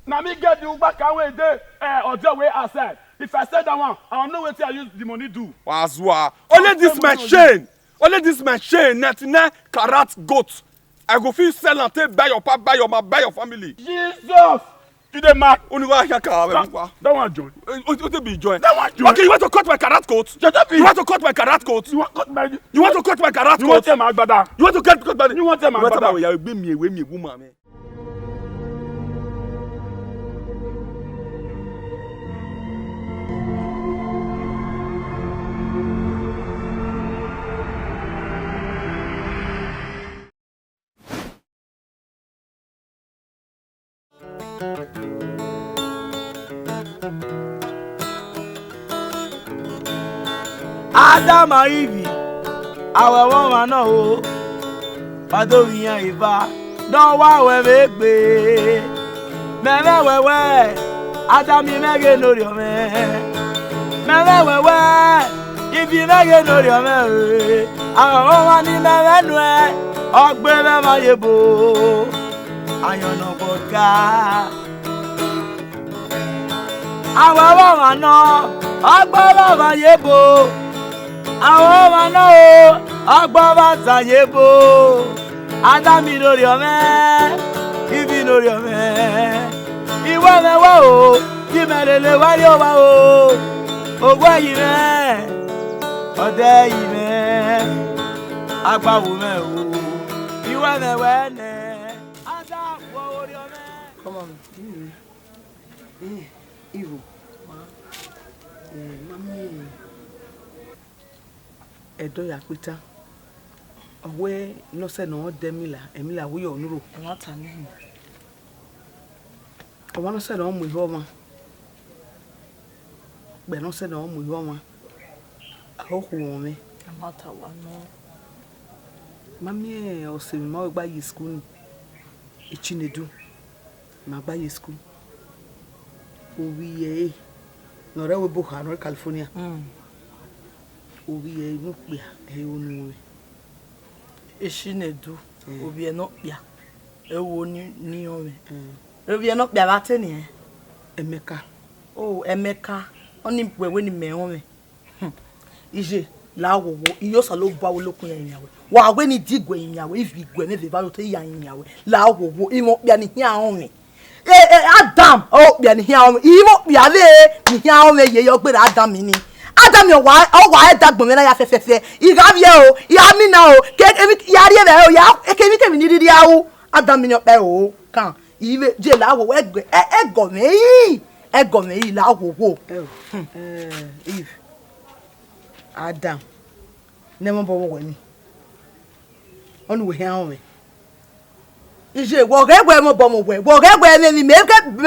Now me get the Uber car way there or the way outside. If I sell that one, I don't know what I use the money do. Wazwa. Only this machine. Only this machine. 99 carat goat. I go feel sell and take buy your pap, buy your ma, buy your family. Jesus! You the mad? Only one here car. That one join. What be join? That one join. Okay, you want to cut my carat coat? You want to cut my carat coat? You want cut my? You want to cut my carat coat? You want my brother? You want to cut my? You want my brother? You want me woman. Adama Ivi, our woman no, Padovian Iva, no one will make me. Meme wewe, Adami mege no your man. Meme wewe, if you mege no your man, our woman in Merenwe, Ogbebe Mayebo, Ayono Boka. Our woman no, Ogbebe Mayebo. Àwọn ọmọ náà o, ọgbọ́n bá ṣàyẹ̀bò. Ádámì lórí ọmẹ́, ibi lórí ọmẹ́. Ìwọ mẹ́wọ́ o, kí mẹ́lẹ̀lẹ̀ wárí ọwá o. Ògbó yìí mẹ́, ọ̀dẹ́ yìí mẹ́. Agbáwo mẹ́ o, ìwọ mẹ́wọ́ ẹ̀nẹ́. Ádámù orí ọmẹ́. Come on, Ivo. Mami. Edo ya pita owe no se no demila emila wo yo nuro Nwata ni owa no se no mu iho ma be no se no mu iho ma ahohu me Nwata wa no mami o se mi ma gba yi school e chinedu ma gba yi school owi e no re we bo ha no California obi e no pia e onu Eshinedu obi e no pia e wo ni ome obi e no pia ba te ni Emeka Emeka oni wewe ni me ome ije la wo iyo sa lo gba wo lokun yan yawe wa we ni digwe yan yawe if igwe me va lo te yan yawe la wo imo pia ni hian ome Adam pia ni hian ome imo pia le ni hian ome ye yo gbe Adam ni Adam yo wa e dagbon me na ya fefefe igabie o ya mi na o ke ya ri e o ya ke mi ni ri awu Adam mi no pe o kan iwe je la wo ego me yi la wo Eve Adam never bo wo ni onu we hian me ije wo ge gwe mo bo mo we wo ge gwe me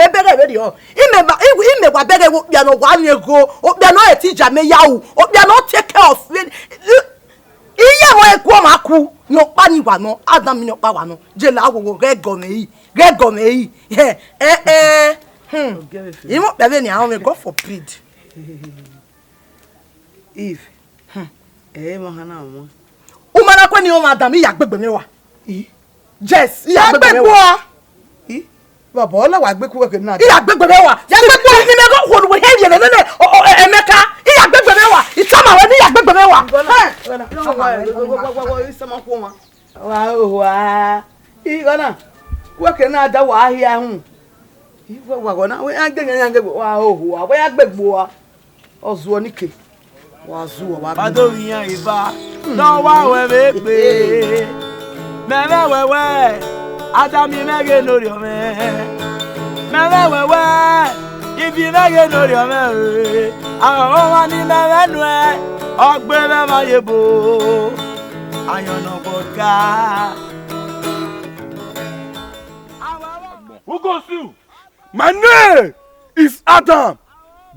bere be di o ime wa bere wo bia no wa ni ego o bia no e teacher me yawo o bia no take care of iye mo e ku o ma ku ni o pa ni wa no Adam ni o pa wa no je la wo ge go me yi imo bebe ni awon me God forbid Eve mo hana mo o ma na ko ni o ma Adam ya gbegbe mi wa yes ya gbegbo a baba ola wa gbeku we na ya gbegbe me wa ya gbegbo ni me go ho we hear le Emeka ya gbegbe me wa itama we ni ya gbegbe me wa igona we na da wa ahia hu iwo wa gona we agbe wa ohu wa ya gbegbo a ozuo nike wa zuo wa Padovian Iva no wa we me pe meme wewe Adami mege no ri ome meme wewe ibi mege no ri ome awon wa ni meme nu e ogbe me mayebo ayono boka Who goes you? My name is Adam,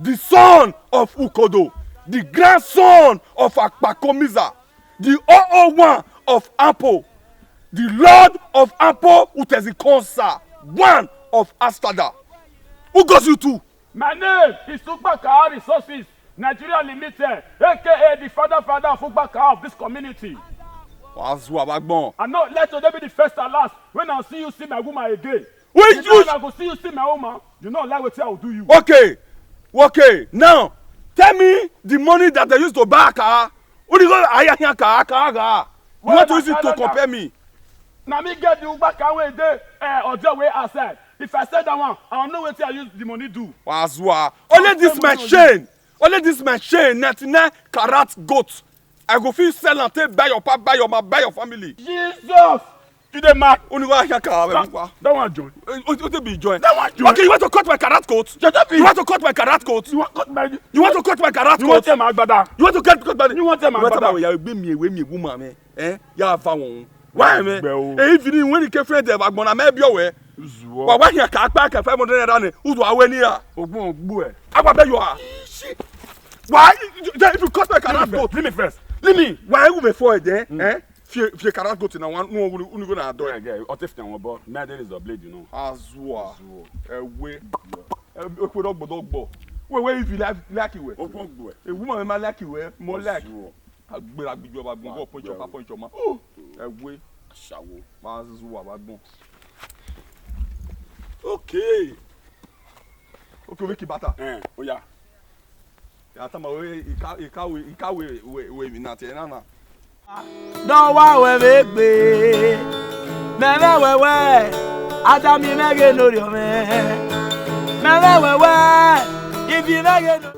the son of Ukodo, the grandson of Akpakomiza, the 001 of Ampo, the Lord of Ampo Utezikonsa, one of Astada. Who goes you to? My name is Fukbaka Resources, Nigeria Limited, aka the father of Fukbaka of this community. Wazwa Bagbon. And not let today be the first and last when I see you see my woman again. Wait, you know I go see you see my woman. You know like what I will do you. Okay. Now, tell me the money that they used to buy a car. What do you go car? You want to use it to compare me? Now me get the Uber car way there or the way outside. If I said that one, I don't know what I use the money do. Wazwa. Only this machine, 99 karat goat. I go feel sell and take buy your pap, buy your family. Jesus! You the mad? Only go here car. That one join. What be join? That one join. Okay, you want to cut my karat coat? You want to cut my karat coat? You want to cut my karat coat? You want to cut my agbada? You want to cut my You want to my agbada? You be me woman me. Ya fa won. Why me? If you when you friend dem agbona me bi owe. Why here ka pa ka 500 naira ne? Who do awe ni ya? Ogbon ogbu e. Agba you are. Why if you cut my karat coat? Leave me first. Leave me. Why you before it there? Fie karat goat na one no go na do. Yeah, otif na won bo. Me there is a blade, you know. Azwa. Ewe. Ekwe dogbo. Where if you like it we. Ogbon A woman may like you we, more like. Agbera gbigbo ba gbon point your ma. Ewe. Shawo. Azwa ba gbon. Okay, we keep bata. oh yeah. Ya ta ma we ikawe mi na te na. Don't wa we megbe. Meme wewe. Adami mege no ri o me. Meme wewe. If you mege no.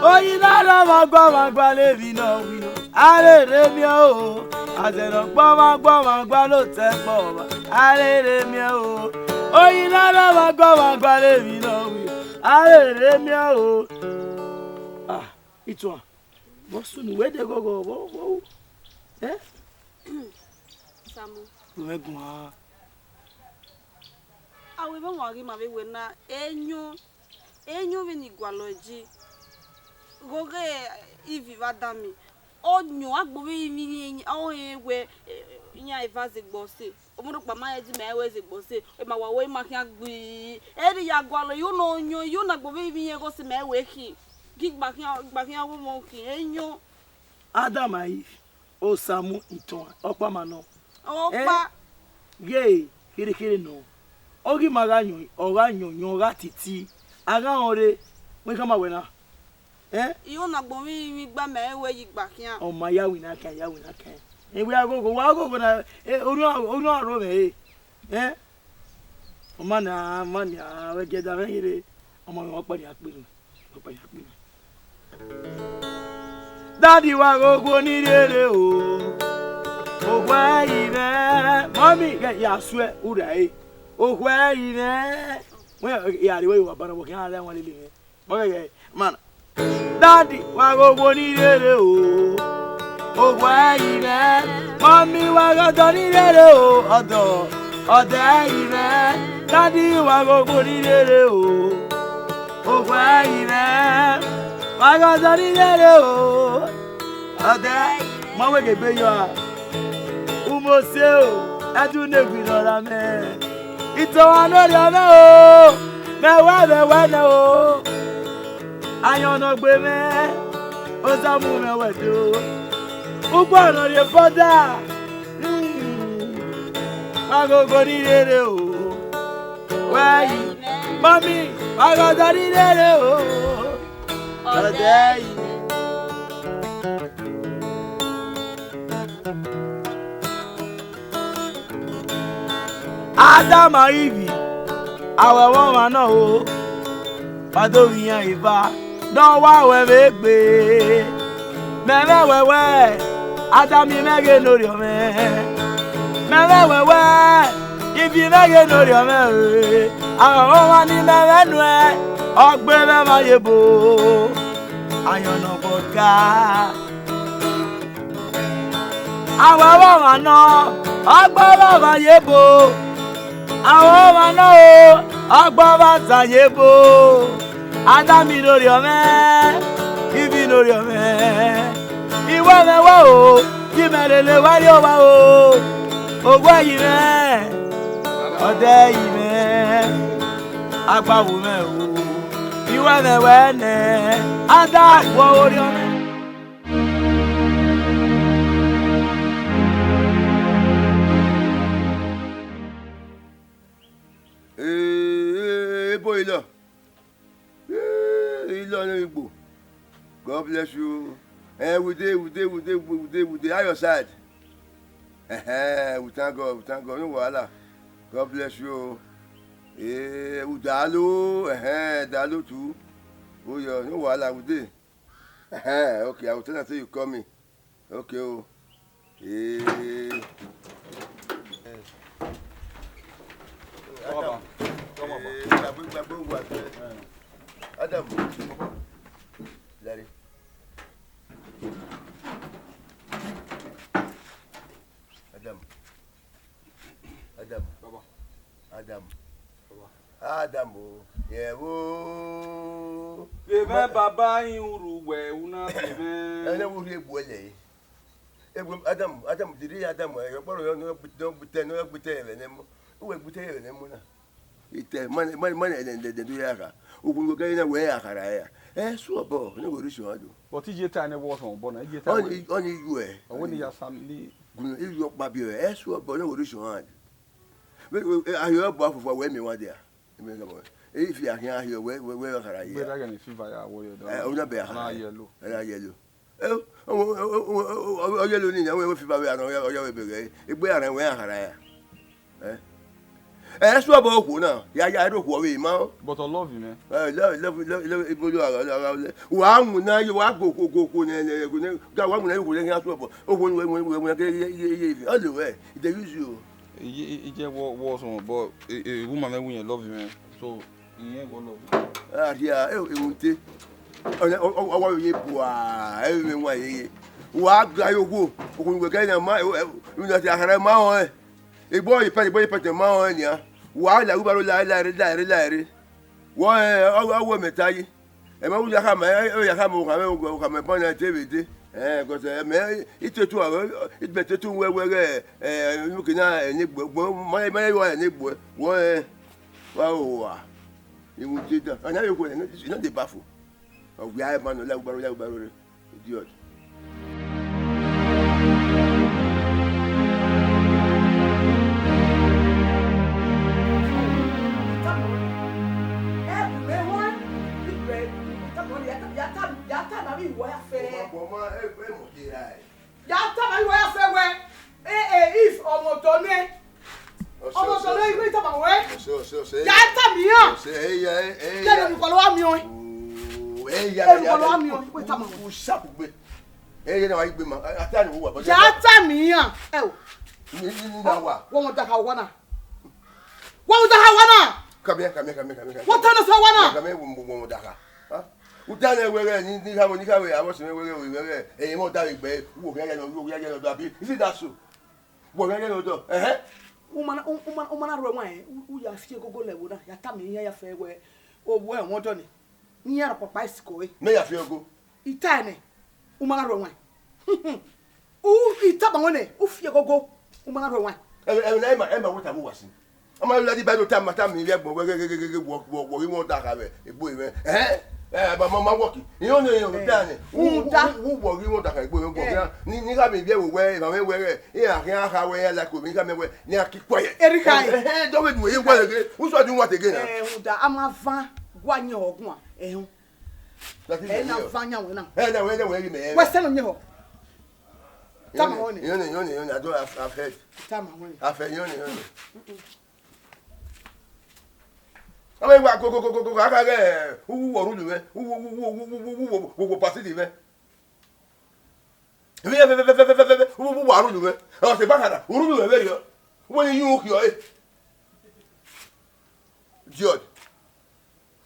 Oyin na magba le bi no wi no. Are re mi o. Azero gbọ́ ló tẹ́ pọ̀ wá. Arére mi o. Oyin lára magba lè mi náà wí. Arére mi o. Ìtàn wọ́n sùn ní wẹ́dẹ̀ gọ́gọ́ wọ́wọ́. Samu. Mẹ́gun ha. Awe ba wagi ma be wena enyo we ni gwaloji. Goge ivi vadami. Onyo agbowe mi awon ewe nya ivaze gbose omodo pa ma eji ma eweze gbose e ma wa we ma kian gbi eri ya gwalo you no onyo you na gbowe mi yen go se ma ewe ki gba kian wo mo ki enyo Adam ayi o Samu Ìtàn opa ma no opa ye kire no ogi maganyo oganyo ga titi aga ore we kama wena you na gbowe mi gba ma ewe yi gba kian o ma yawi na kan ewe agogo wa agogo na onu aro me o ma na we get da mere o ma won pari apinu Daddy wa agogo ni rere o gwa ire mommy get ya swe ura o gwa ire we ya ri we wa bana wo kan ala won lele me mo ge man Daddy wa gogo ni rere o gwa ire mommy wa gogo ni rere o odo ire Daddy wa gogo ni rere o gwa ire wa gogo ni rere o odo mo we ge be yo umo se o adu ne gbi lora me ito wa no ri me o me wa na o ayon no gbe me o Samu me wedo ugbo na le foda agogo ni rere o wai mami agogo ni rere o odei Adam Ivi awe won ma na o pado yan iva don wa we megbe meme wewe Adami mege no ri o me meme wewe ibi mege no ri o me awon wa ni meme nu ogbe me ma yebo ayon no boka awon wa no ogbe me ma yebo awon wa no ogbe ma sa yebo Adami lórí o me ibi lórí o me iwe me wa o ki melele wa ri o wa o ogbo yi me ode yi me agbawo me o iwe me we ne ada wo ori o me Ilo. Ilo no Igbo. God bless you. We dey at your side. We thank God, no wahala. God bless you. Udalo, Dalo too. Oh yeah, no wahala, we dey. Okay, I will tell you say you call me. Okay, oh. Adam. Larry. Adam. Yeah, wo. Bebe baba yin uruwe una bebe. Ene wo ri egbuele. Adam diri Adam e gboro yo no gbute ere nemu. Wo gbute ere nemu na. Ite man de do yaka. Ogun go gari na we akara ya. So bo, no go reach ado. But ije ta ne wo so bo na ije ta. Oni you e. Woni ya family. Gun e yo pa bi e. So bo no go reach ado. Ayo bo afofo we mi wan dia. If you are here, where are you? Where are you? Fever, ya warrior. Yellow. Oh, yellow. Ni we fever we are no ya we be. E gbe ara we ahara ya. So about ku na. Ya do ku we ma. But I love you, man. Love ibodo ara. Wa mu na yo wa go ne. Ga wa mu na yo le yan so bo. O we ke ye. All the way. They use you. Ije was on, but a woman when you love you, man. So he ain't gonna love you. Yeah, won't. Oh, you bua. Everyone, ye. What guy you go? When we get a mile, you know, I had a mile. A boy, pet a mile, yeah. Why, la Uber, la. Why, I will metal you. And I will have my bonnet, David. Because it's too it's better to where looking at my neighbor. Wow, you would do that. And now you're going, it's not the baffle. Oh, we are man, idiot. If Omotone, you talk about where? Yata Mia. Tell them follow me on. Follow me on. Wait a minute. Who shall be? Hey, I be my. I tell you what. Yata Mia. Oh. What was the Hawana? What was the Hawana? Come here. What kind of Hawana? Come here, huh? Utane wewe ni kawe awose wewe e mo ta igbe wo ga ya no abi is that so wo ga ya no do woman ro wan u ya fie gogo lewo na ya ta mi ya fe we o wo e won do ni ya papa isiko e me ya fie go ita ne woman ro wan u ita ba won e u fie gogo woman ro wan e ma wo ta mo wasin ama la di ba do ta mi le gbon wo ri won da ka be egbo iwe but mama working you know dane who worry won da ka egbo ni ka mi be wo we ma me we ya ha we ya la ko mi ka me we ni akikoye erika don't wait we go again who so do what again da amafa gwanye ogun a ehun na fanya we na na we me we se no nye ho tama woni you know I don't have heard tama woni afa you know Ame wa go aka ge wu wo rulu me wu party di me wu wa rulu me o se bakara rulu me be yo wo ni yu ki yo George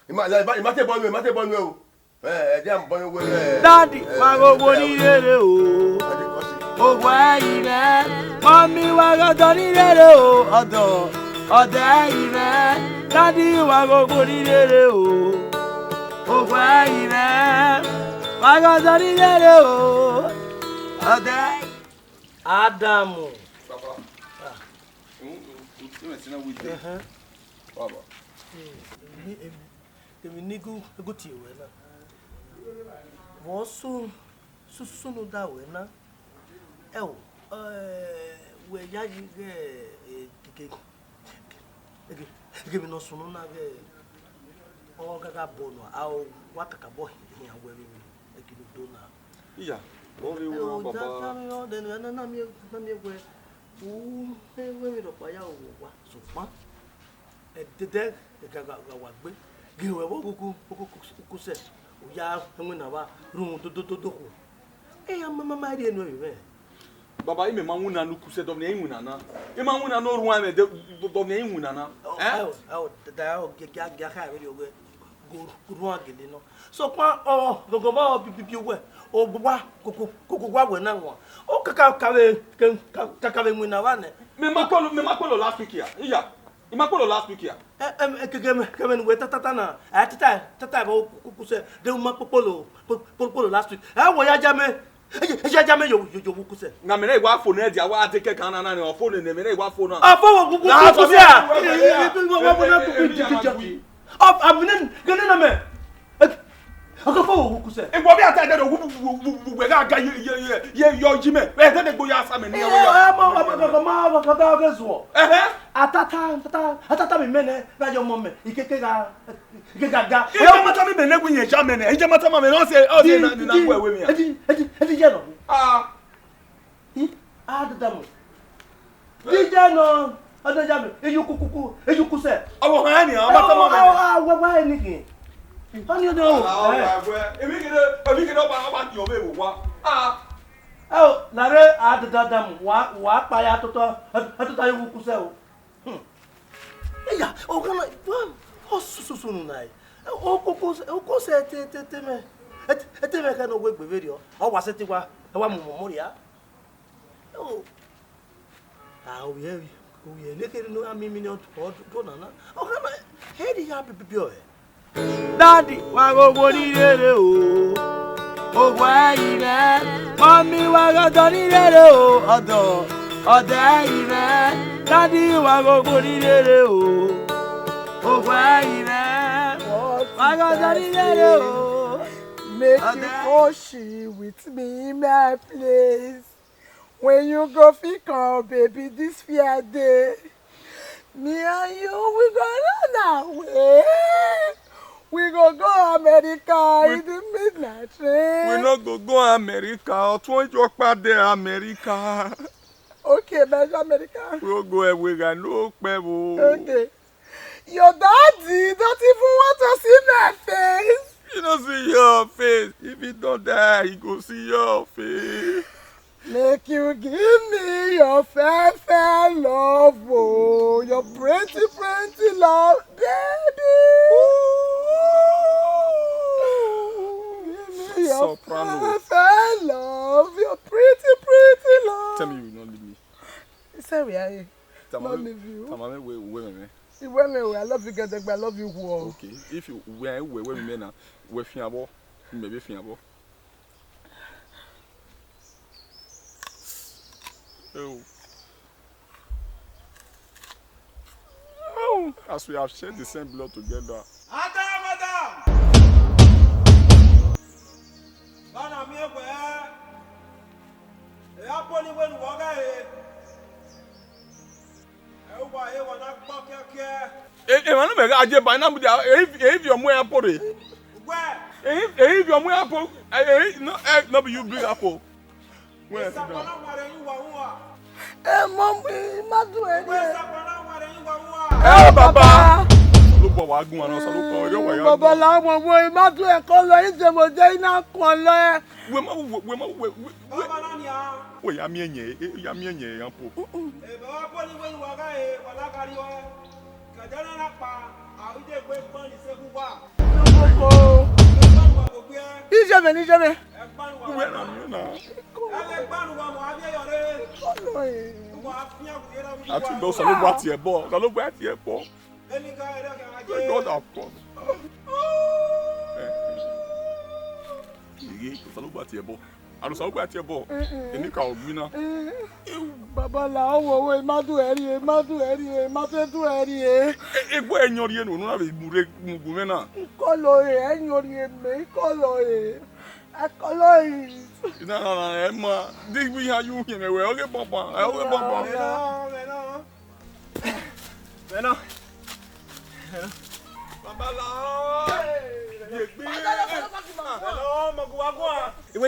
ima te bon me o e dey am bon we Daddy wa go ni rere o o wa ire mommy wa go ni rere o odo ire Daddy wa go ni rere o wa ire wa go ni rere o odo Adamu Papa you mean we dey Baba Kemi nigu ti we na wo so no da we na we ya yi ge give no sunu na ge o gaga bono au wataka bo ya wewe ekidona iya ori wo baba o de na mi we we ro pa ya o wa supa e dede gaga wa gbe giwe wo kuku se o ya enwe na ba ru do ko e mama ri enu we baba ime ma nwuna nu kuse dom na enwuna na e ma nwuna no ruwa me dom na enwuna na da o ga ka we o go ruwa gele no so kwa o gogo ba pipi we o gwa kuku gwa we na nwa o kaka we nwuna wa ne me makolo last week ya iya imakolo last week ya kemen we tata na tata ba kuse de makolo last week wo ya jame yo kuse na me na igwa phone e dia wa ateke kan na na phone ne me na igwa phone a phone kuse a abnen gane na me aka phone kuse e gbo bi ata de we ga ye yo jime e de gbo ya sa me ni ma ga zo atata me mene ba yo mo me ikeke ga e mata me ne gunye jame ne e mata ma me no se na gbo ewe mi edi je no atata mo di je no ada jame eyu kuse awo han ni mata ma me wa ni kin oni o do emi kede ba ti o be wo wa lare atata mo wa pa ya atata eyu kuse o iya o kana o susu nai o koko se te me kana we gbe video o wa se ti wa mo ya o o ye lekere no ami million to na o kana he di ya pipi o daddy wa gogo ni rere o wa ire mommy wa gogo ni rere o odo ire daddy wa gogo ni rere o wa ire wa gogo ni rere o make you cozy with me my place when you go fit come baby this fair day me and you we go run away we go America in the midnight train we no go America otun jo pade America okay measure America we go everywhere no pe wo okay your daddy don't even want to see my face you no see your face if you don't die he go see your face make you give me your fair love oh your pretty love baby give me your fair love your pretty love tell me you will not leave me sorry I not leave you tamame we I love you get I love you who okay if you we me na we fiabo me be fiabo oh as we have shared the same blood together madam bana mi egbe e aponi when wo ga e wa na gbo keke manu me ga je ba na mu dia if your mo apple re if your mo apple no be you bring apple where sit down mom ma do baba lo bo wa gun ana so lo ko yo wa ya baba la mo ma do e ko lo ise mo je ina kan lo e baba na ni a we ya mi enye apple baba po ni we wa ga e wala kari o kadana na pa awide gbe gbon ni se wa ko ni je me we na mi na ati do so lo gba ti e bo God of course igi so lo gba ti e bo anu so gba ti e bo eni ka ogbina baba la wo ma do eri ma do eri egbo enyo ri enu na be mure mugu me na ko lo enyo ri me ko lo akọlọ́yìn. No, Emma. This be how you hear me. Okay, Papa. Okay, Papa. Bueno. Papa,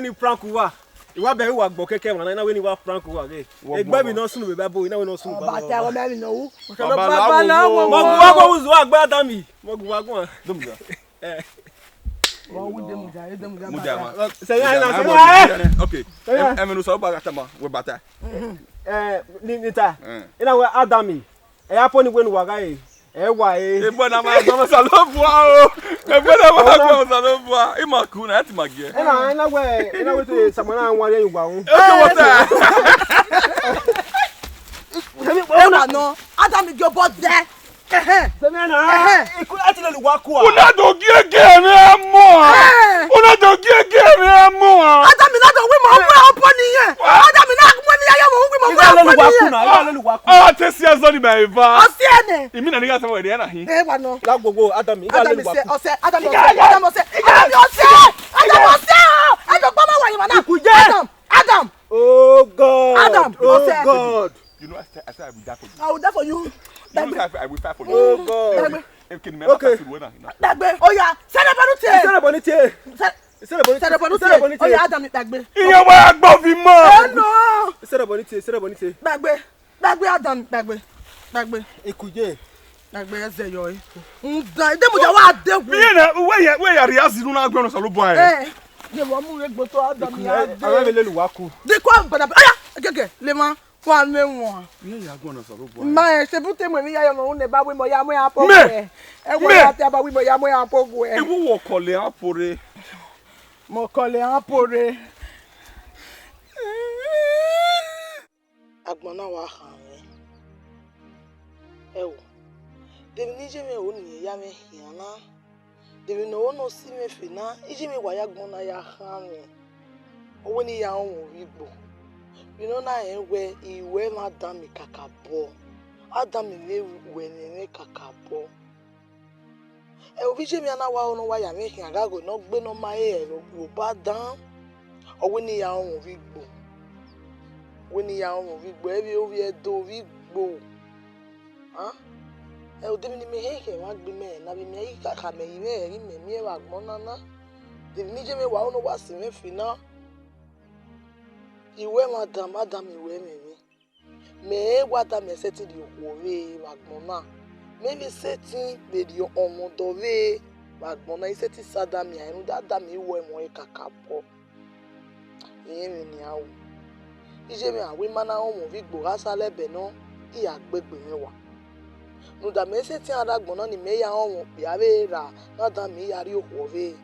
when you prank wa. Iwa be wa gbo keke wana na when you wa prank wa ge. Egba mi no sunu be babo, ina we no sunu babo. Ba ta wa me no. Baba na wo. Mo gwa go uzu agba Adami. Mo gwa go. Dumza. Wọ́n wú dé Mujama. Say na. Okay. Emenu so ba gatama we bata. Nita. Ina we Adami. E hapo ni when wa ga e. Ewa e. Ebo na ma so salobua o. Ebo na ma so salobua. Imaku na ati magie. Ina we to samana anware yugba hu. Okay, what that? Ona no. Adam go bot there. Semena. Iku ati le wa ku a. Una do gege mi mo. Una do gege mi mo. Adam na do we mo we opo niyan. Adam na mo ni ya mo we mo we opo niyan. Ah, tesi aso ni ba iva. O se ene. Imi na niga sawo de na hin. Wa no. La gbogbo Adami, Adam le wa. se o se Adam o se Adam o se Adam gba ma wa yin ma na. Adam. Oh God. Adam, Oh Ose. God. You know I said I will die for you. I will die for you. You know I will fight for you. Oh God. Okay. Dagbe. Oya, sele bonu tie. Sele bonite. Sele bonu tie. Oya Adam dagbe. Iyan wa agbo fi mo. No. Sele bonite. Dagbe Adam dagbe. Ikuje. Dagbe eze yo yi. Ndan de mo ja wa de Mi na we ya riazi nu na agbo no salo bo an. Ye wo mu re gbo to Adam ya de. Ara le lu wa ku. De kwa bada. Oya, gege, le ma kwa me won. Mi ya agbo no salo bo. Ma se bute mo mi ya yo mo ne ba we mo ya mo ya po e. E wo ya te ba we mo ya mo ya po e. Ewu wo kole apore. Mo kole apore. Agbona wa khan mi. E wo. De ni je me o ni ya me hiana. De no no si me fina. Ije me wa ya gbona ya khan mi. Owo ni ya won wi gbo. You know na enwe iwe ma dami kakabo. Adami ne wenene kakabo. E obi je mi ana wa onu wa ya me hin agago no gbe no ma e ro gbo ba dan. Owo ni ya won wi gbo. Weni ya won wi gbo e bi o wi e do wi gbo. Han? E o de mi ni me he wa gbe me na bi me yi kaka me yi me ri me mi e wa gbon nana. De ni je me wa onu wa si me fina. Iwe madam iwe mimi. Me wada me setting the owe wagbona. Maybe setting the omodove wagbona is setting sadami anu dada mi wo mo e kakapo. Iyen mi ni awo. Ije mi awe mana omo vi gbo asale be no I agbegbe mewa. Nu da me setting adagbona ni me ya omo bi ave ra dada mi yari owe.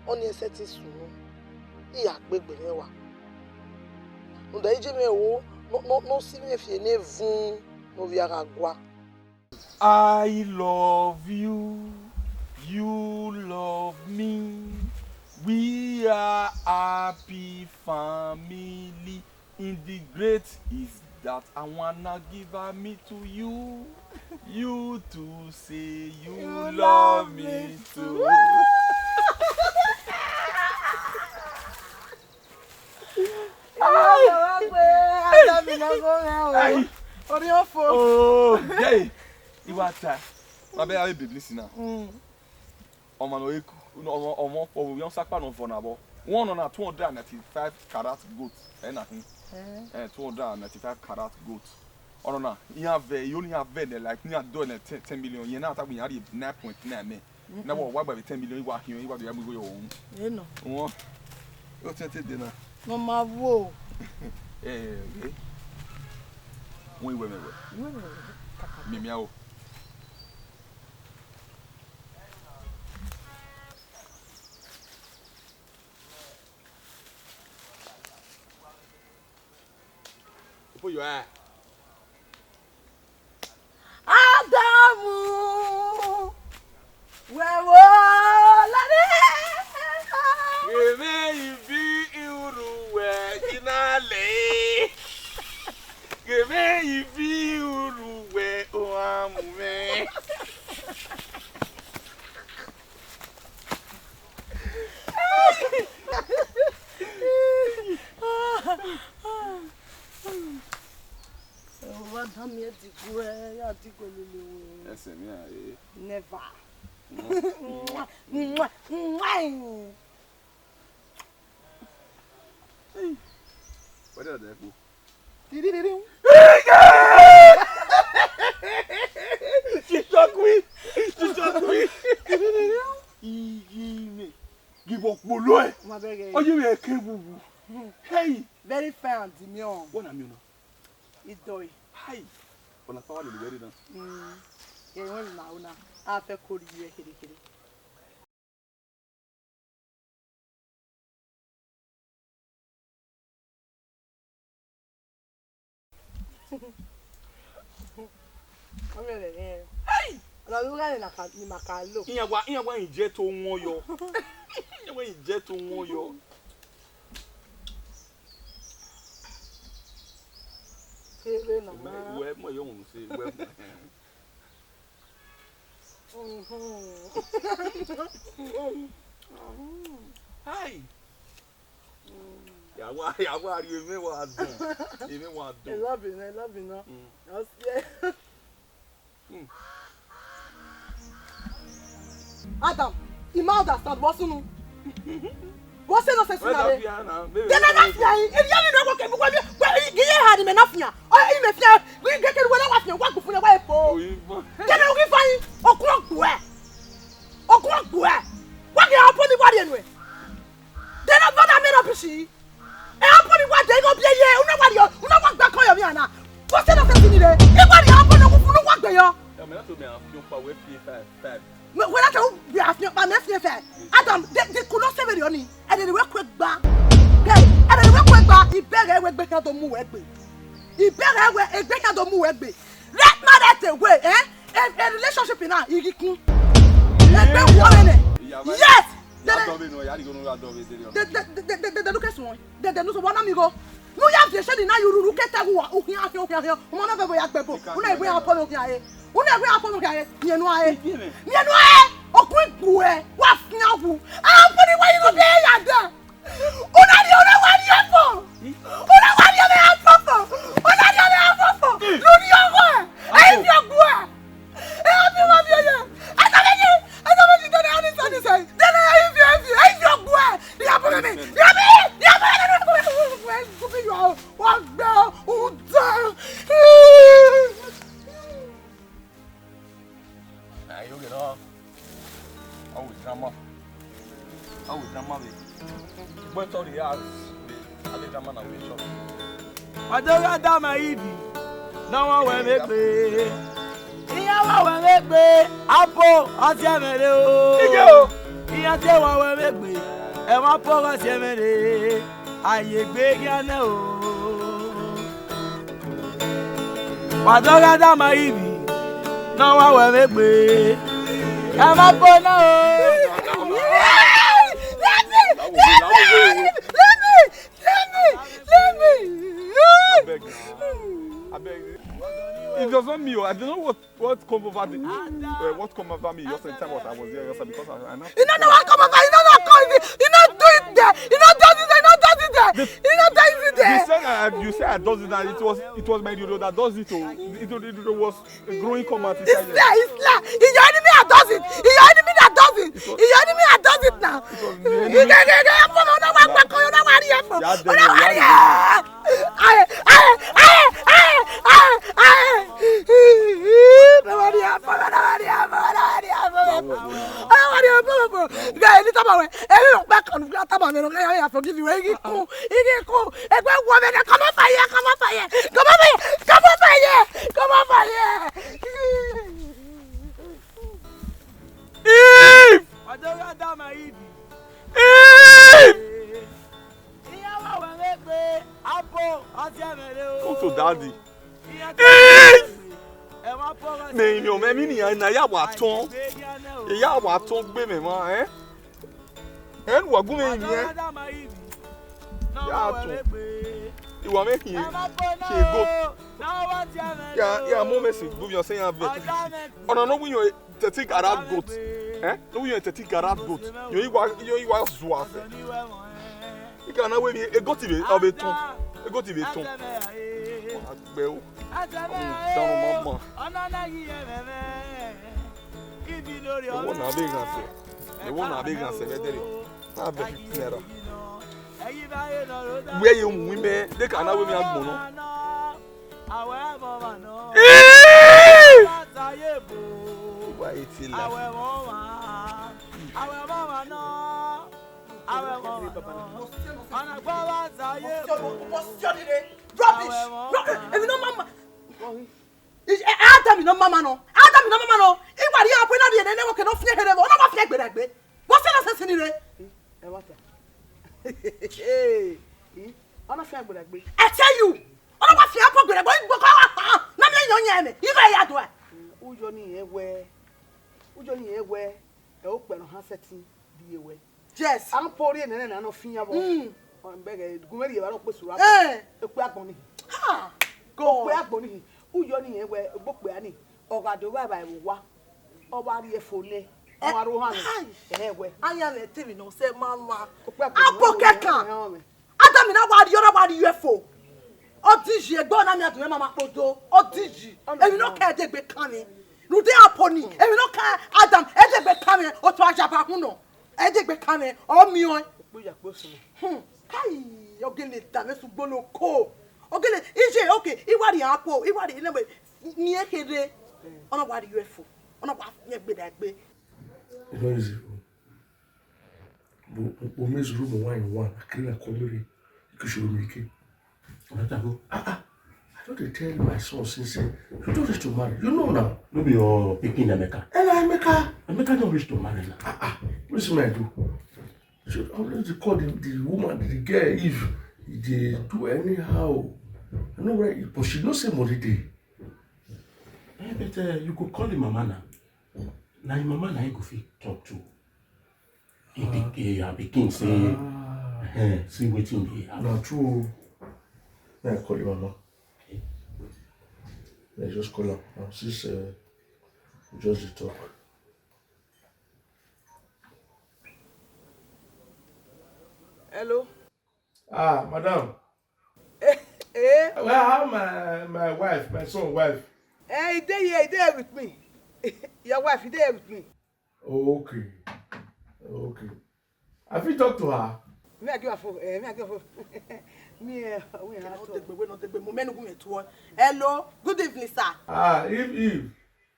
Oni setting sunu I agbegbe mewa. Nda ije me wo no si me fie ne vun no viara gwa. I love you. You love me. We are happy family. In the great is that I wanna give me to you. You too say you love me too. Oh, hey, Iwata. I be have baby listen now. Omo no eku, omo for we on sakpa no for na bo. One on a 295 carat goat. Na hin. 295 carat goat. Ono na, you only have like near do 10 million. You na ta we 9.9 me. Na wo why by 10 million you wa hin, you wa do go your own. Eh no. Won. O tete de na. No ma wo. We Mimiao. Who you are? Adamu. Where was We may be Uruwe, Give me if you were me. What am I to go? Yes, Never. Where did that go? She shocked me. Give up, Molo. Oh, you are cable. Hey, Very fair, Dimion. what am you now? It's doy. Hi. On a power to be very done. Yeah, well, now, after calling you a kitty. Hey! Iya wa inje to won yo. Iya wa inje to won yo. We mo yo won se we. Hi. Ya wa ri me wa dun. Emi wa dun. I love you, no. Adam, you might understand what's no. What's no sense in that? Then that's why if you know what can be you had him enough now. Or even if we get it when I was what for away for. Then we find o'clock to where? O'clock to where? What can happen the body anyway? Then I'm not made up she. And I'm putting what they go be here. You know what back on your now. What's no sense in there? If what happen no what they are. Ya me na to me afio pa we fie 5. When I tell you have my nephew Adam, they could not save it on it. And then they were quick back. Okay, and then they were quick back. He better work back to move away. He better work back to move away. Let man that away, eh? A relationship in that, he can. Yes. The look at one. The look one amigo. No, you have to say now you look at who here. One of the people. Who never apologize here. Who never apologize here. Okun buwe wa fiawu. Ah, put it where you go be here. Una wa di for. Una wa di for. Una di for. Lu di owo. Ai fi ogbu e. E abi ma bi ye. I don't know this say. Then I fi ogbu e. Di abu me. Di abu. Go be you. Wa gbe o da. Aí eu não. Oh, drama. But sorry, I drama na we shop. Adoga dama ibi. No one will make me. Iya wa make me. Apo ati emere o. Iya te wa make me. E wa po ati emere. Aye gbe gana o. Adoga dama ibi. No one will make me. I'm up on now. Let me. I beg you. It was not me. I don't know what come over me. What come over me yesterday time was I was there yesterday because I know. You don't know what come over. You don't know call me. You not do it there. You not does it there. You not does it there. You said I does it and it was my video that does it. It was growing comment. It's your enemy that does it. It's your enemy that does it. It's your enemy that does it now. You forgive you. Come to daddy. Mais on m'a mis na ya wa ton. E ya wa ton gbe me mo hein. En wa gun me ni eh. Ya ton. Iwa me ki go. Ya mo me si go bi o se yan vet. Ona no wi yo 30 carat goat. Eh? No wi yo 30 carat goat. Yo iwa zo afa. Ika na we mi e goat be obeton. E goat be ton. Agbe o. Dans maman. The one na big answer. The one na big answer. Very. Na be 15 naira. Where you women, they can have women and mono. Why it's in that? Rubbish! If you know mama. Adam, you know mama no. Adam, you know mama no. If what you happen at the end, they cannot fear him. What about fear be? What's the sense in it? Hey, I'm not fear be. I tell you. What about fear for good? Na me yon yeme. You very hard way. Who Johnny ewe? Who Johnny ewe? E o pe no ha setting di ewe. Yes. I'm pouring and no fear bo. On beg go very ba ro pe sura. E ku agbon ni. Ha. Go pe agbon ni. Who Johnny ewe gbo pe ani. Ogado ba ba wa. Oba ri efole. Won aro han. Ewe. Anya le tell no say mama. Apokekan. Adam na wa di ora wa di UFO. Odiji egbo na mi adun mama podo. Odiji. E you no care dey gbe kan ni. Nu dey aponi. E you no care Adam e dey gbe kan mi o to ajaba hun no. E dey gbe kan mi o mi on. Kai ogele ta me su gbolo ko. Ogele ije okay iwari apo iwari ile ni ekede. Ona wa di UFO. Ona wa fi egbe da gbe. It's not easy. But Miss Room one, I can't call you. You should make it. I don't tell my son since you don't wish to marry. You know now. Maybe you're picking Emeka. And Emeka don't wish to marry now. What's my do? So always call the woman, the girl, if they do anyhow. I know right, but she don't say money day. But you could call the mama now. Now your mama now you go fit talk to. He begin say, see wetin dey happen. Now true. May I call you mama? Okay. May I just call her. Now since we just talk. Hello. Madam. Well, I have my wife, my son's wife. He there with me. Your wife, he there with me. Okay. Have you talked to her? Me I give her phone. We have Hello. Good evening, sir. Eve.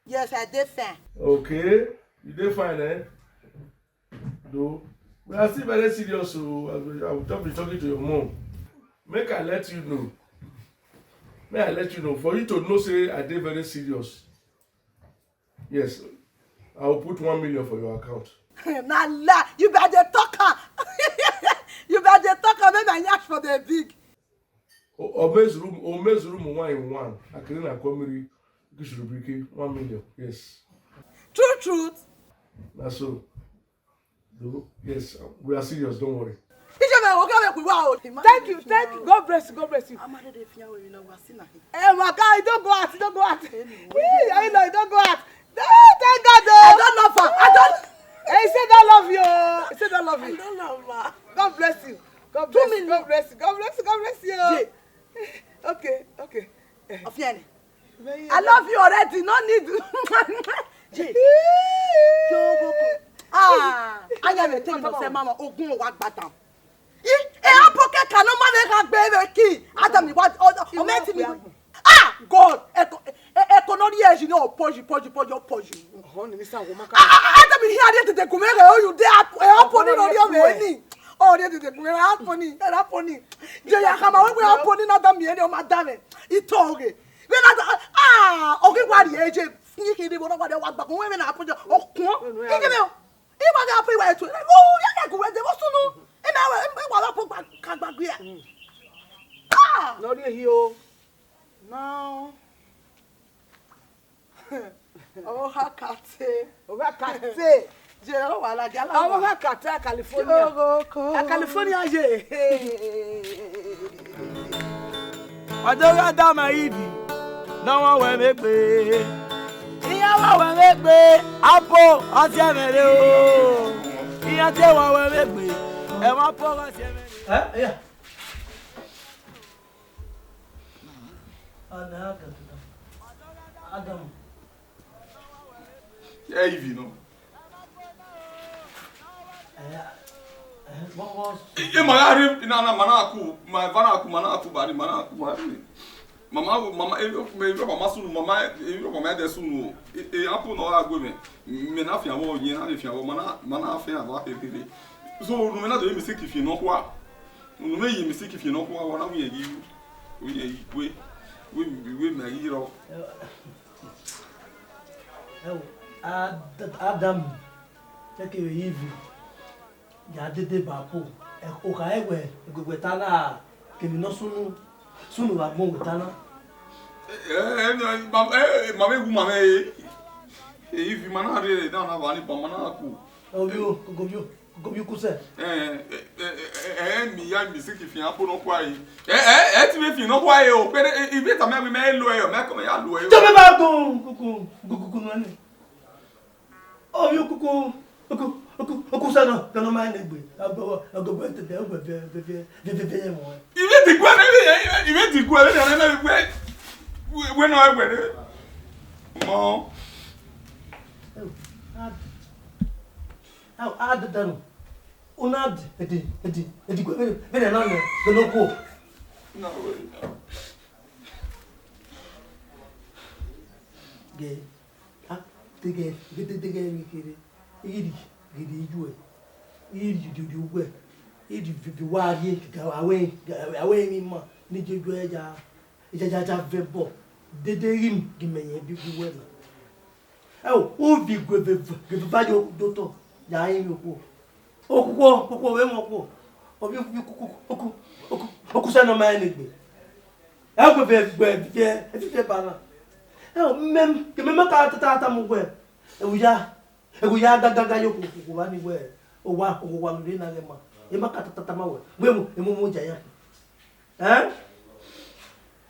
Yes, I did fine. Okay. You did fine, eh? No. We are still very serious, so I will just be talking to your mom. Make I let you know. For you to know, say I did very serious. Yes. I will put 1 million for your account. Nah, la, you better talk. You better talk. Maybe I ask for the big. Ome's room 1 in 1. I can't come here. 1 million. Yes. Truth. That's so. No, yes, we are serious. Don't worry. Thank you. God bless you. I'm not if you know what's in My God, don't go out. I know, don't go out. Thank God. I don't love her. He said I love you. I don't love her. God bless you. God bless you. Okay. Ofiane. I love you already. No need. I am telling you, say mama, ogun wa gbatan. Apoke kan no ma me kan gbe ki. Adam what o meti mi. God. Economy is you know poj. Oh, ni sa wo maka. Adam here dey tete kumere o you dey aponi no ri o me ni. Oh, dey tete kumere aponi. Je ya kama we aponi na dam ye ni o madam e. Itoge. We na oge wa ri eje. Ni kede bo no wa de wa gba kun we na aponi okun. Kike me. Iwa ga pe wa eto. Oh, ya go we de wo sunu. E wa la po ka gbagbe e. No dey here o. Now. Oh, hakate. Je o wa la gala. Oh, hakate California. California je. Adora da maidi. No one we make me. Iya wa we make me. Apo ati emere o. Iya te wa we make me. E wa po ati emere. Yeah. Adam. Yeah, Eve, you know. Magari ina manaku, manaku bari manaku bari. Mama, mama sunu, mama de sunu. Apo no agwe me na fi awon yin na fi awon mana fi awon pepe. So no me na do mi siki fi no kwa. No me yi mi siki fi no kwa wona we yi. We na yi ro. Adam, take you hivi. Ya dede bapo. O ka egwe tana ke mi no sunu wa mo tana. Mama egu mama hivi mana re na bani pa mana ku. Gobio kuse. Mi ya mi siki fi apo no kwa yi. Ti me fi no kwa yi o pe ibi ta me lo e o me ko me ya lo e. Jo me ba kuku no ni. Oh yo kuku sana kana ma ne gbe. Agbo te be ogbe be mo. Ibi ti kwa na na gbe. We no egbe. Mo. Dano. Unad edi gbe be na no ko. No way. Ge. Tege mikere. Iri iju e. Iri di ugwe. Iri fi wa ye awe mi mo ni jeju eja vebo. Dede rim gi menye bi we na. O bi gwe ba yo doto. Ya yin yo okuko we mo ko. Obi kuku sa no ma ni gbe. Gbe ba na. Mem ka tata mo gwe. Egu ya gaga yo kuku ba ni gwe. O wa mi na le ma. E ma ka tata ma we. We mo ja ya.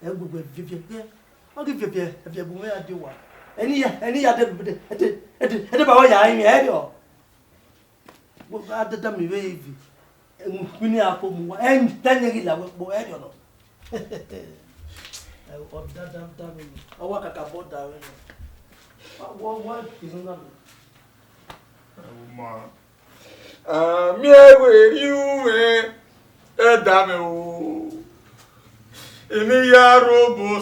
Egu gbe. O gi fie bu me ade wa. Eni ya de ba wa ya yin e do. Bo adada mi we ivi. Kuni apo mu wa. Tanya gi la we bo e do no. O da mi. O wa kaka boda we. Wa kinu na. Mi ewe riwe e da me o. Emi ya robo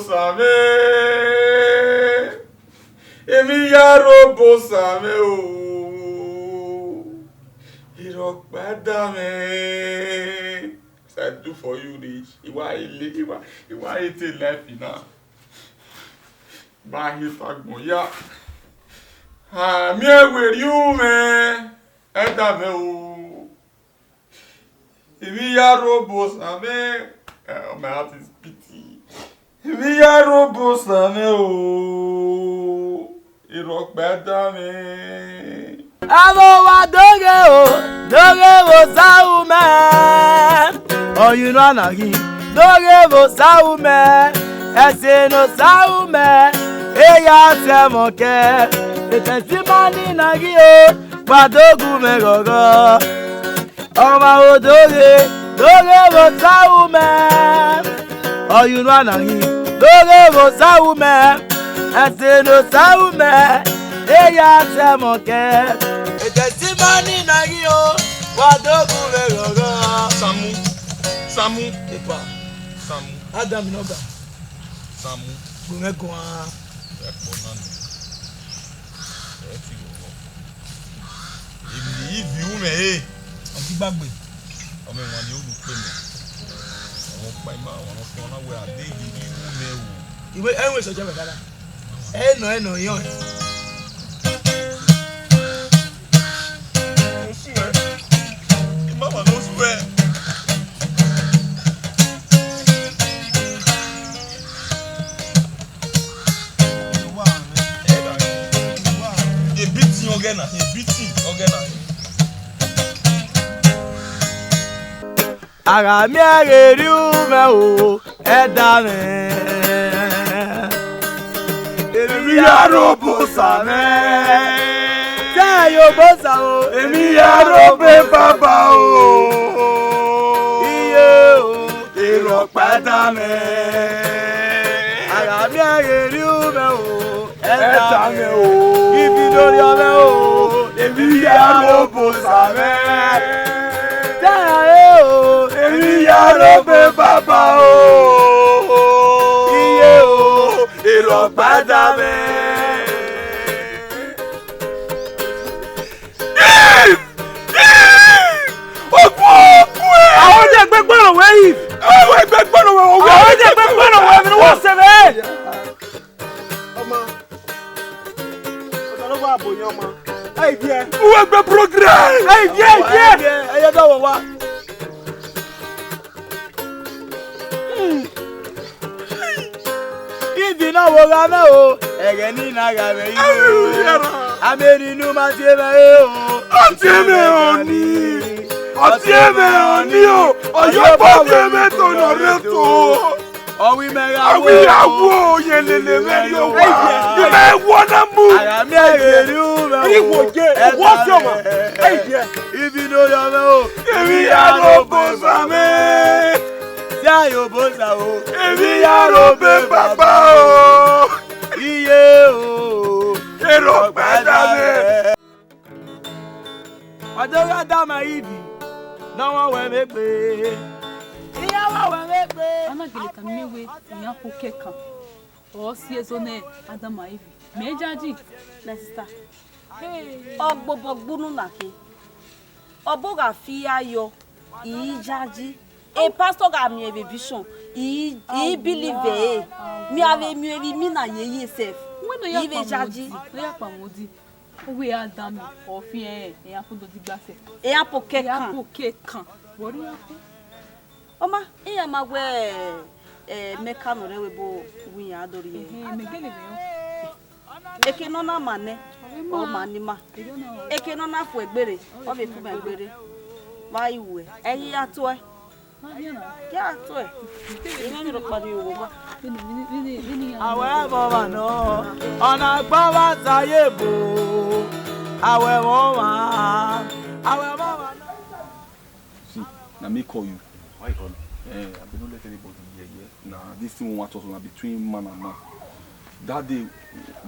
same o. Iro pada me. I do for you this. Iwa ite life ina. Ba hi fagbon ya. Mi ewe riwe e da me o. Emi ya robo same. My heart is pity. Mi ya robo same o. Iro pada me. Amo wa doge o saume. Oh you know na hi. Doge o saume. Ese no saume. Eya se mo ke. Etesimani na hi o. Padogu me gogo. Oh ma o doge o saume. Oh you know na hi. Doge o saume. Ese no saume. Eya se mo ke. Etesimani na hi o. Padogu me gogo. Samu. Epa. Samu. Adam noga. Samu. Gumego a. Ibi ume Anti gbagbe. Ọmọ wọn ni ó lù pé mi. Àwọn pa ìmọ̀ àwọn ọ̀fọ̀ náà wẹ̀ àdé ibi ume o. Ìwé ẹ̀wọ̀n ìṣọ̀jọ́ bẹ̀ dáadáa. Ẹ̀nà yàn ẹ̀. Oṣù ẹ̀. Ìmọ̀mọ̀ ló sùn ẹ̀. Ara mi eri ume o eda me. Èmi ya robo same. Tẹ́ yóò bó sa o. Èmi ya robe bàbá o. Iye o. Èrò padà me. Ara mi eri ume o Eda me o. Ibi lórí ọmọ o. Èmi ya robo same. o èmi yàrá pé bàbá o iye o ìrọ̀gbádà mẹ́. àwọn jẹ́ gbẹ́gbọ́nà wẹ́yì. àwọn gbẹ́gbọ́nà wẹ́yì. àwọn jẹ́ gbẹ́gbọ́nà wẹ́yì ni wọ́n sẹ́fẹ̀. ọmọ ọ̀dọ́ ló wà àbòyàn ọmọ. ẹ̀yìn díẹ̀. wọ́n gbẹ program. ẹ̀yìn díẹ̀. ẹ̀yẹ dọ̀wọ̀ wá. ìdí náà wo ra mẹ́ o ẹ̀rẹ̀ ní ìnára rẹ̀ yìí o amẹ́rin inú máa ti ẹ̀mẹ́ o. ọtí ẹ̀mẹ́ ò ní ọtí ẹ̀mẹ́ ò ní o ọ̀yọ́ bọ́ọ̀dù ẹ̀mẹ́ tó nà rẹ̀ tó. ọ̀wí mẹ́ra wo àwíyàwó yẹn lèlè mẹ́rin o wá ìmẹ̀ wọ́n náà mú. àyàmí ẹ̀rẹ̀ ní ìwé o ìwò jẹ́ wọ́n fi ọmọ ibi ló yọ mẹ́ o. èmi yàrá òbò sàmẹ́ tí àyò bó sà o. èmi yàrá òbè bàbá o iye o èrò gbẹ́dá mẹ́. ọjọ́ ká dá máa yí bì náà wọ́n wẹ̀ mí pé ìyàwó wẹ̀ mí pé. anagele ka mmewe ìyàpò kẹkàn ọ̀ sí èso náà adama ibi méjàjì lẹ́sítà ọgbọ́gbọ́ gbónú nàké ọbọ̀gà fi ayọ̀ ìyíjájí a pastor ga mi ebe vision he believe mi ave mi evi mi na yeye self ive jaji ya pamodi owe adam ofin eyan fun do digbase eyan poke kan wori apo oma eyan ma we meka no rewe bo wiyan adori megele me eke no na mane o manima eke no na fu egbere o be fu egbere wa iwe eyi ato e ya to e ina ni ro pari owo ba àwẹ̀ ẹ̀bọ̀ wà náà ọ̀nà àgbọ̀n wá sáyé bò àwẹ̀ wọ́n wà àwẹ̀ wọ́n wà náà. See, na me call you. Why you call me? I be no let anybody hear here. Nah, this thing we want to talk between man and man. That day,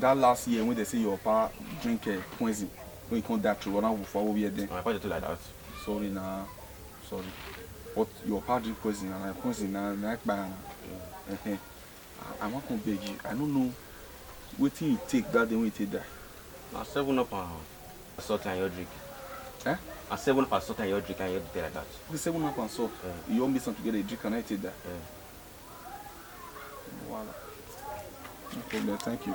that last year when they say your pa drink poison, when you come that through, one for over here then. My pa just like that. Sorry, nah, sorry. But your pa drink poison and poison na banana. I want to beg you. I don't know what thing you take that day when you take that. Now 7 up and salt and your drink. Eh? And 7 up and salt and your drink and you take like that. The 7 up and salt. You all mix them together, you drink and I take that. Wow. No problem, thank you.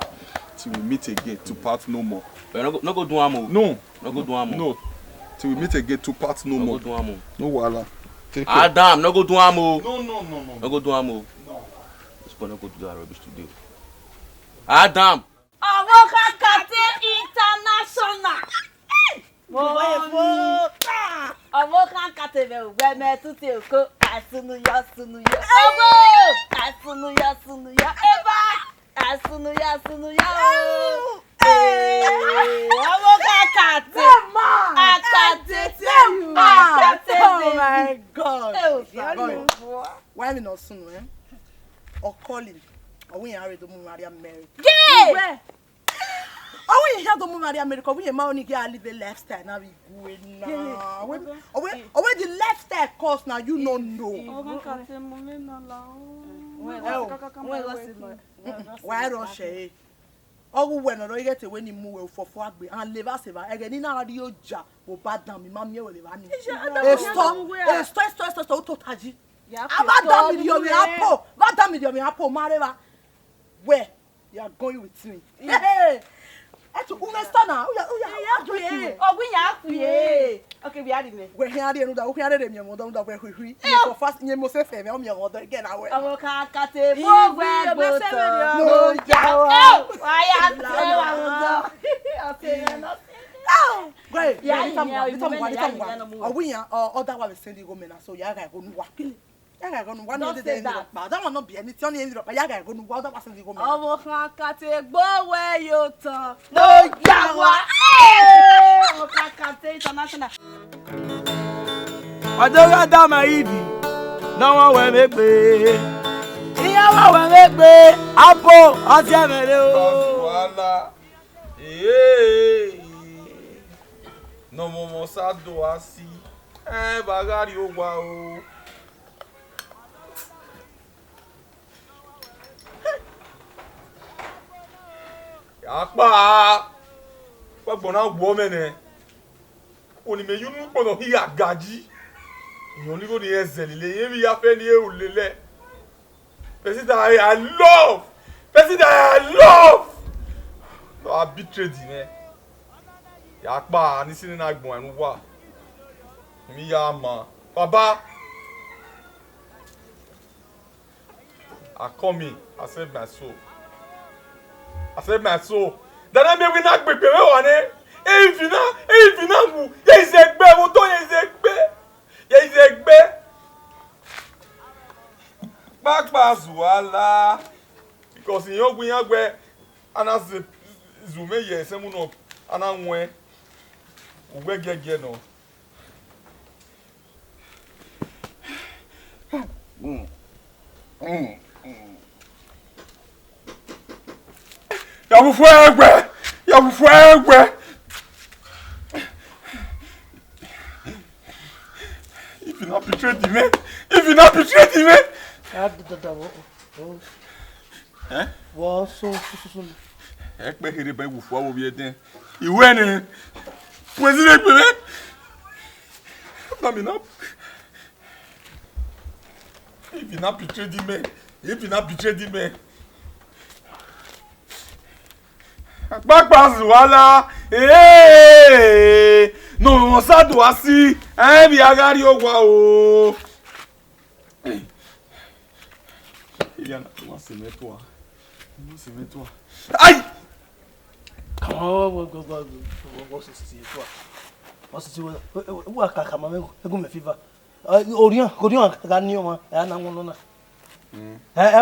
Till we meet again to part no more. But no go do amo. No. No go do amo. No. Till we meet again to part no more. No go do amo. No wala. Take care. Adam, no go do amo. No. No go do amo. No go to do that rubbish today. Adam! Avokakate International! Avokakate be me tuti oko asunu ya. Eva! Asunu ya. Avokakate! Akate! Oh my God! Why we not soon, eh? Or calling, or we are the Maria America. Yeah! Oh, we have the Maria America. We are only get live the lifestyle now. We going now. When the lifestyle cost now, you don't know. Why rush it? Oh, when I get when you move for Fogby and live as ever again in our radio job, or bad damn, Mammy, or stop, totaji. About that apple, Mareva. Where you are going with me? Hey, to Umestana. Okay, we are in it. We're here, we are in your mother, where we for fast in your most favorite on your mother again. I will cut it. No, great. Yeah, we are all that was sending women, so Yaga go walking. Yaga go one of the days, but that will not be any Tony in Europe. Yaga go what that was sending women. Oh, cut it, go where you talk. No, Yawa. Oh, cut it, international. I don't got my easy. No one will make me. Ìyàwó will make me. Apple, I tell No more sado assim. Bagari o wow. Apa. Wa gbona gbo mene. Oni me yunu kono hi agaji. Yon ni go ni ezelile, yen mi ya fe ni e ulele. Person that I love. Person that I love. No, I betrayed him, man. Yakba, ni sini na gbon anu wa. Mi ya ma. Baba. I come in. I saved my soul. I saved my soul. Dada me we na gbe pe we wa ne. E fina mu. Ye izegbe mo to ye izegbe. Ye izegbe. Papa zuala. Because in your gbe ana zume ye se mu no ana nwe. Ugbe gege no. Yabufu egbe. If you not betray the man, eh? What so? Ekpe here ba wufu awo bi eden. Iwe ni. President pe me. Na me na. If you not betray the man. Papa zuala. No sadu asi. Bi agari ogwa o. Iliana, tu se met-toi. Aïe! Comment toi? Où a kaka mame ego me fever. Orion ganio ma ya na ngono na.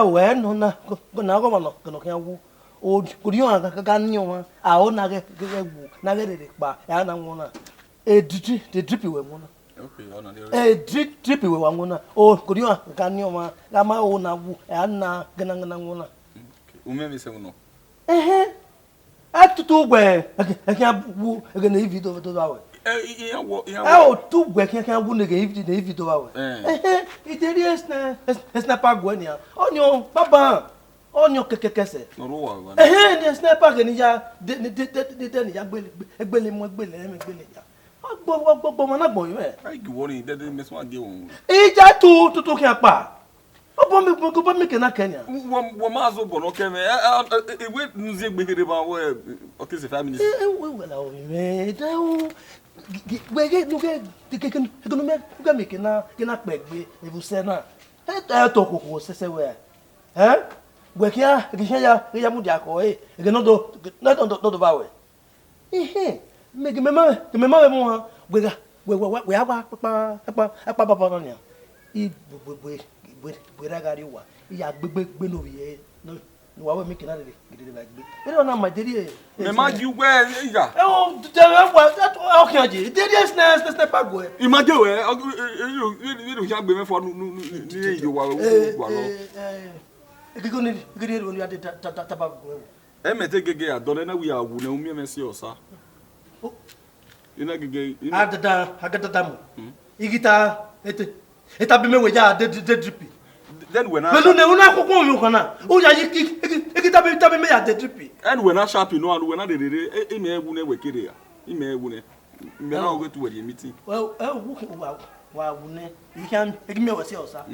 We no na go na go ma no go kan wu. Orion ganio ma a o na ge wu na ge de pa ya na ngono na. E drip we ngono. Okay, ona there. Drip we wa ngono. Orion ganio ma ga ma o na wu ya na gana ngono. Umeme se uno. Atutu gbe ekan bu egen e video to ba we. Tu gbe kan bu ne video to ba we. Ideri sniper go ni a. Onyo baba. Onyo kekekese. No ro wa. Ni sniper ke ni ya de ni ya gbele ya. Gbogbo mo na gbon yi me. Ai gi woni de me so age won. Ija tu kan pa. Obo mi kena Kenya. Wo ma zo bono keme. Ewe nuzi gbegere ba wo okay se 5 minutes. We la o me da o. We no ke no me ga mi kena pegbe e bu se na. To kokoko sese we. We kia ya mu dia ko ge no do ba we. Me mama mo ha. We agba pa no nia. Gari wa iya gbegbe no ye no wa we make na de gidi ba gbe e no na ma deri me ma ji we iya de wa okay aje deri snap pa go e ma je we you ya gbe me fo ni yo wa lo gigo ni gidi ro ni ade ta ba go e me te gege adore na wi awu na umi me se osa ina gege agada mu igita eta bi me we ja de drip. Then when I Melu ne una kokon mi kana. O ya ikita bi me ya de drip. And when I sharp no and when I dey me ewu na wekere ya. Me ewu ne. Me na go to we meeting. Well, wa wu ne. You can me we say osa.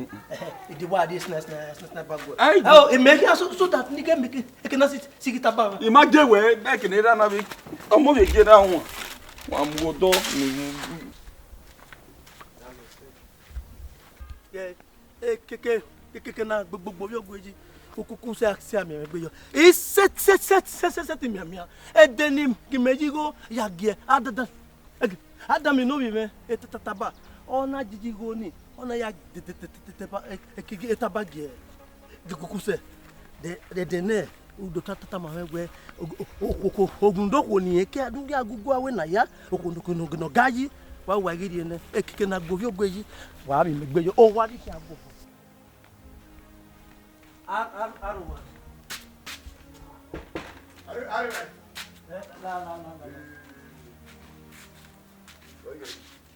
E dey wa dey snap back go. Oh, e make so that ni can make e can sit kita ba. Imagine we back in era na bi. Omo we get that one. Wa mu do ni. Keke na gbogbo yo gbeji okuku se ami me gbejo e set mi ami e denim ki meji go ya gie adami no mi me e tataba ona jiji go ni ona ya keke etaba gie okuku se de ne udo tata ma we ogun doko ni e ke adun ya gugu awe na ya okun no gaji wa gidi ne e keke na gbo yo gbeji wa mi me gbejo o wa ri ki agbo Aruma. No.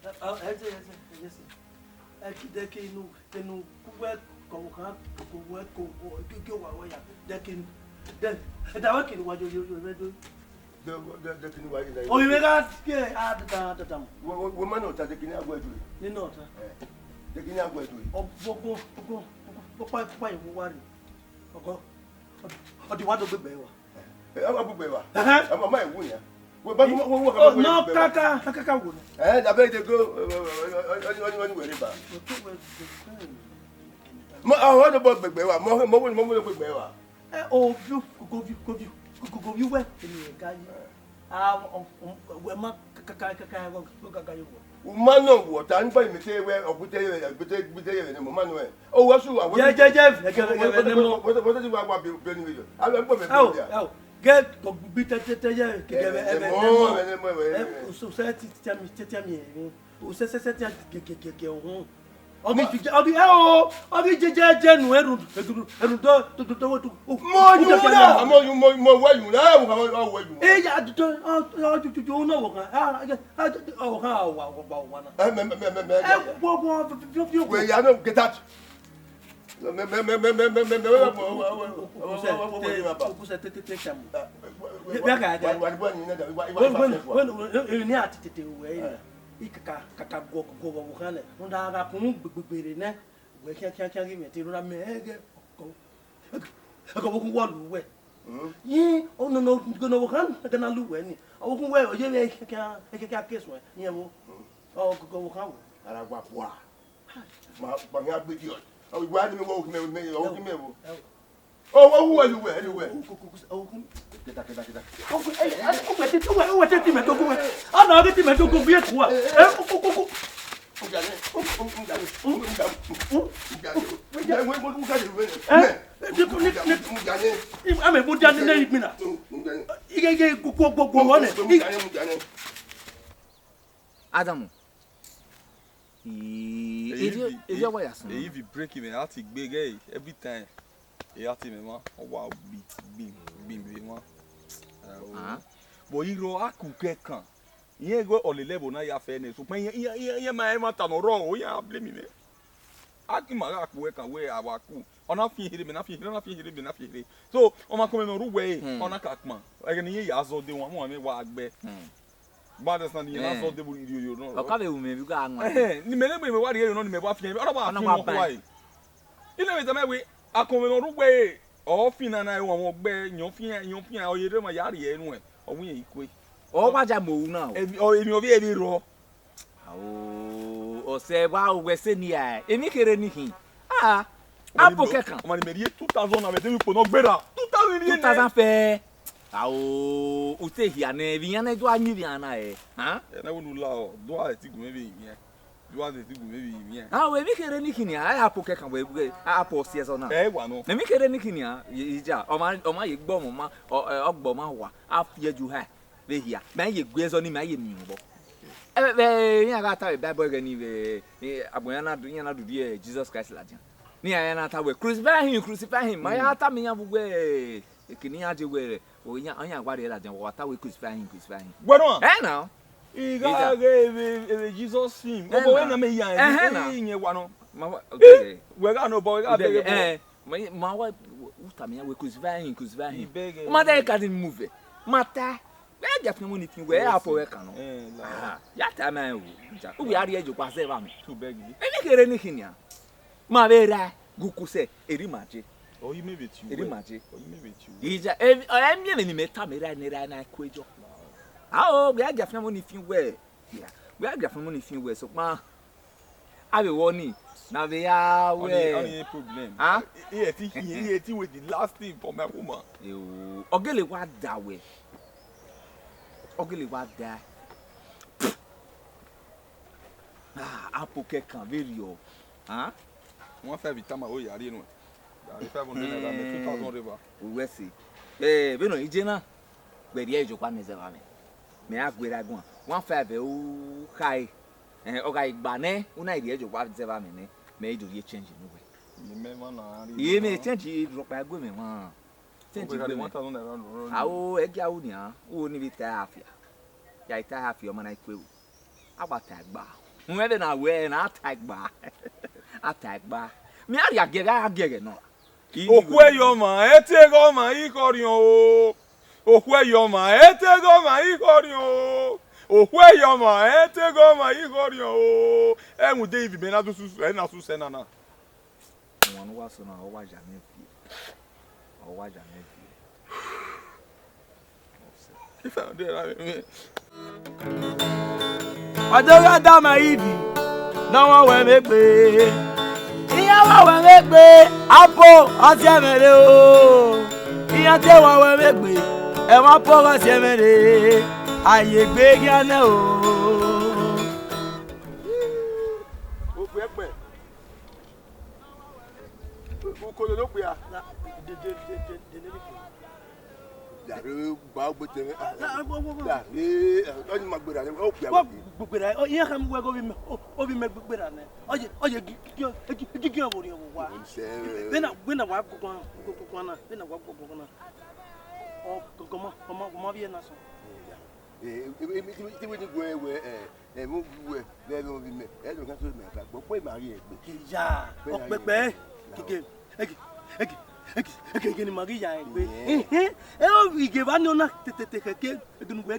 No, kaka wo. I beg to go. Only worry about. I want about big bewa. More big bewa. Oh, go you where? We ma kaka you. Man no water. And by me say where or put you man no. Oh, what's you? What is it about building with you? I don't know. Get go beat society tell me o se ke ohun ogi jeje nu eru do mo wa you na mo wa you ya do no wo kan wa na we ya no get out Oh, why do you walk me? Oh, who are you? Anywhere? Adamu. If you break him, I have to big every time. You have to me, man. Oh wow, beam, man. But you know, I could get can. You go on the level now. You have fairness. So when you my matter no wrong, you have blame me. I think my work away. I work. On a fee, nothing. So on my coming on way on a catman. I can hear you as though they want me walk back. But that's not the answer they will you know. Okay, we go on. Ni me me what you know me what fee. Why? You know it's way I come on way. Or fina na won gbe yan fian o yere ma yare enu e ohun e ikwe o wa ja mo na o emi obi e bi ro o se wa we se ni a emi kere ni hin apo kekan o ma ni me 2000 na me de po no gbera 2000 fe o te hia na bi yan na do anyi bi ana e na wonu la o do a ti gun me bi yin you want to do maybe me we be kere ni kini apo kekan we apo sie so na wa no me kere ni kini ija o ma ye gbo mo ma ogbo ma wa afie ju ha be hia me ye gwezo ni me ye mi bo yin ga ta bible ga ni be aboyan na do die Jesus Christ la dia ni ya na ta we crucify him ma ya ta me ya bugwe kini aje we o yin anya gwa de la dia wa ta we crucify him bueno now Iga ge Jesus him. Obo we na me yan. Yin wa no. We ga no boy ga beg. Ma wa uta me we crucify him. Ma dey ka din move. Mata. We get no money tin we apo we kan no. Ya ta man wo. U bi ari ejo kwa se ba me. To beg ni. E kere ni kinia. Ma be ra guku se eri maje. Oh you me bet you. Eri maje. Oh you me bet you. Ija me ni meta me ra na kwejo. We are getting money if you wear. Yeah, we are getting money if you wear. So, ma, I will warn now they are only problem. He with the last thing for my woman. You ugly what that way. Ugly what that. Apple cake can very yo. One 5 time oh yeah, you know. 500 2000 river. We will see. We know Ijena. Where the age of one is around. Me agwera gun 15 o kai o ga igba ne una ide ejo wa ze ba me ne me do ye change no we me ma na ri ye me change drop pa go me ma change go me 1000 naira awo e ja o ni a o ni bi ta afia ya ita afia o ma na ikwe o agbata agba Mwede na we na attack ba. Attack ba. Me ari agege no. Okwe yo ma, etego ma ikorion o. Okwe yo ma, etego ma ikorion o. Okwe yo ma, etego ma ikorion o. Enwu David be na dusu na su senana. Wanu wa so na o wa jame fi. O wa jame fi. If I dey me. Adoga dama ibi. No one we make be. Iya wa we make be. Apo ati emere o. Iya te wa we make be. E wa po ati emere. Aye gbe gane o. O pe pe. O ko lo pe a. Dari ba gbe tere. Dari oni ma gbera ni o pe a. Gbera o iya kam we go bi me. O bi me gbera ne. Oje gigi obori o wa. Bena wa go na. Bena wa go na. O koma bi na so. Tí wọ́n ti gbọ́ ẹ̀wẹ̀ mú wẹ̀ lẹ́nu omi mẹ́ ẹ̀dùn kan tó mẹ́ ẹ̀ka gbọ́ pé màá rí ẹ̀gbẹ́. Ìyá ọ̀pẹ̀pẹ̀ gẹ́gẹ́ ni màá rí ìyá ẹ̀gbẹ́. Ẹ ó ìgèbá ní ọ̀nà tètè kẹ̀kẹ́ ẹ̀dùnúgbẹ́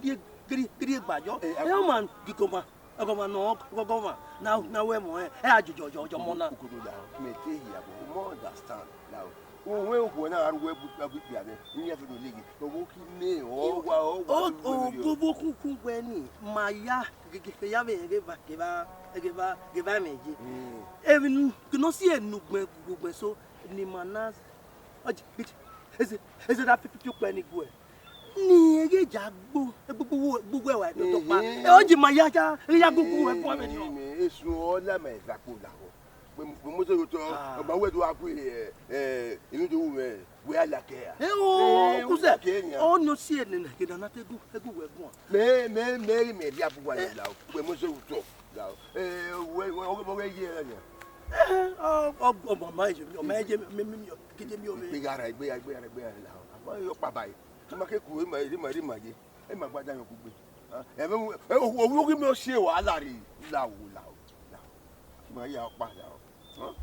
kiri gbàjọ́. Ẹ ó máa gígọ́mà ọgọ́mà náà náà wẹ̀ mọ́ ẹ̀ àjòjò mọ́ náà. Kòkòrò làwọn mẹ́tẹ́ ìyàbọ̀ mọ́ understand làwọn. Òwe òkú náà arúgbó ẹbú ìpè àbẹ ní ẹ̀fọ́ tó léegi owó kí ní ọwọ́ ó gbogbo kúnkún gbẹ ní màá yá gẹ́gẹ́ yá bẹ̀ gẹ́gẹ́ méje. Ẹ̀rínú kìnnà sí ẹ̀nu gbogbo ẹ̀ so ni màá náà ẹ̀sẹ̀ dá pípí pẹ́ ní gbọ́ ẹ̀. Ní eré ìjà gbogbo ẹ̀wà ẹ̀ tó pa ẹ̀ ó jì máa yá gbogbo ẹ̀ fún ẹ̀mí ni. Èsù ọ̀làmà ìdàpọ̀ làwọn. Mo sọ tó ọba wẹ́ẹ̀dù wa kú inú tó wù mẹ́ wẹ́ àlàkẹ́ yà. Ẹ o kúsẹ̀ ọ ní o sí ẹ̀ nìyẹn kí dáná tẹ́gù wẹ̀ gùn. Mẹ́rin mẹ́rin àbúkọ àlẹ́ la o pé mo sọ tó la o ọgbẹ́ yé ẹ yẹn. Ọmọ ẹ̀jẹ̀ mi kéde mi ò mẹ́. Ìgbéyàrá la o àmọ́ yóò pa báyìí tí ma kéku ẹ̀ máa rí màjẹ́ ẹ̀ máa gbádá yẹn kú gbé. Owó kí mi ò ṣe wàhálà rè la o máa yà ọ́ pa la o.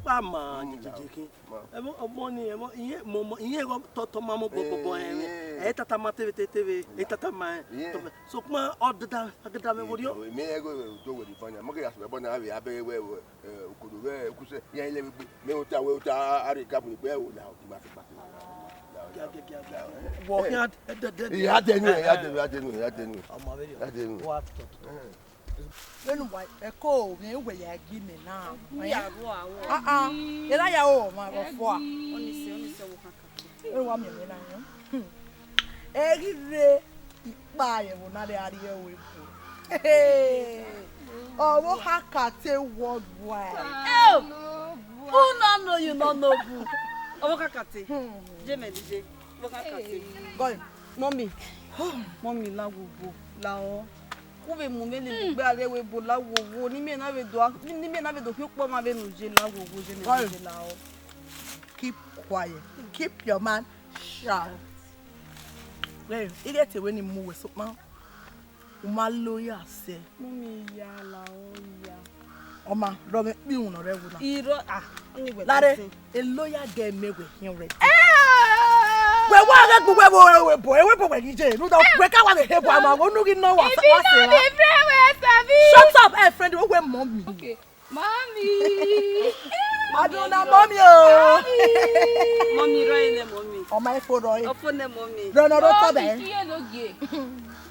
Pa ma jijiki ọmọ ni ìyẹn tọtọ ma mọ bọbọ ẹ tata ma tv ẹ tata ma tọfẹ so kuma ọdada mẹ wọdi ọ. mi ẹ gbọ́dọ̀ tó wẹdi fún yà mọkè yasọ ẹbọ náà rè abẹ wẹ òkòdò wẹ kúsẹ yẹn ilẹ gbé mi ò ta wẹ ò ta àrè kábùnì pé ò là ò kí ma fi pàṣẹ. ìyá dẹnu. When white echo, me where you give me now. And I owe my before. Only so Oh, I'm your man. Every day, buy will not the idea with you. Oh, what hacker worldwide. Oh, who no you no know who? Oh, kakati. Jeme DJ. Kakati. Go. Mommy, la wo la we mumeli gbe are we bo lawo wo ni me na we do ki po ma be nu je lawo wo je ni la o. Keep quiet. Keep your man sharp. Well, you get when you move so man. Uma lawyer say. Mummy ya la o ya. Oma, ro me bi un ore wo na. Iro ni gbe. Lare, a lawyer get me we him ready. We wa gbogbo we bo we DJ. No don't we ka wa the hebo am go nu gi no wa say wa. Shut up, hey friend, we mommy. Okay. Mommy. Aduna mommy o. Mommy ro mommy. O my phone ro. O phone mommy. Ro no ro to be. Iye lo ge.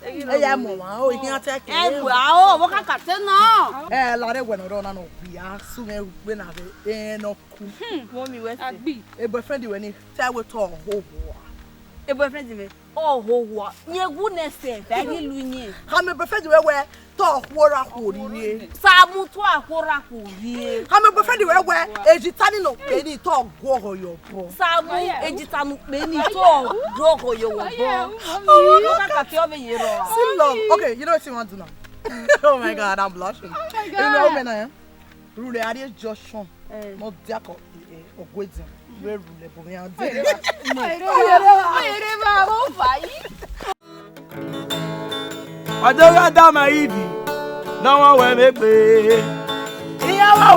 E ya mo ma o ikin ate ke. E gbe a o wo kakate na. Lare we no ro na no bia su me we na be no ku. Mommy we Agbi. A boyfriend we ni tell we to ho. A boyfriend me. Oh ho wa. Nye gu ne se fa gi lu yin. Ha me boyfriend we to kwora ko ri. Sa mu to akora ko ri. Ha me boyfriend we ejitani no pe ni to go ho yo bo. Sa mu ejitanu pe ni to go ho yo wo bo. Oh, kakate o be ye ro. See love. Okay, you know what you want to know? Oh my God, I'm blushing. Oh my God. You know me na. Rule ari Joshua. Mo dia ko ogwedin. We rule bo mi an de. Adoga dama ibi, no one we make be.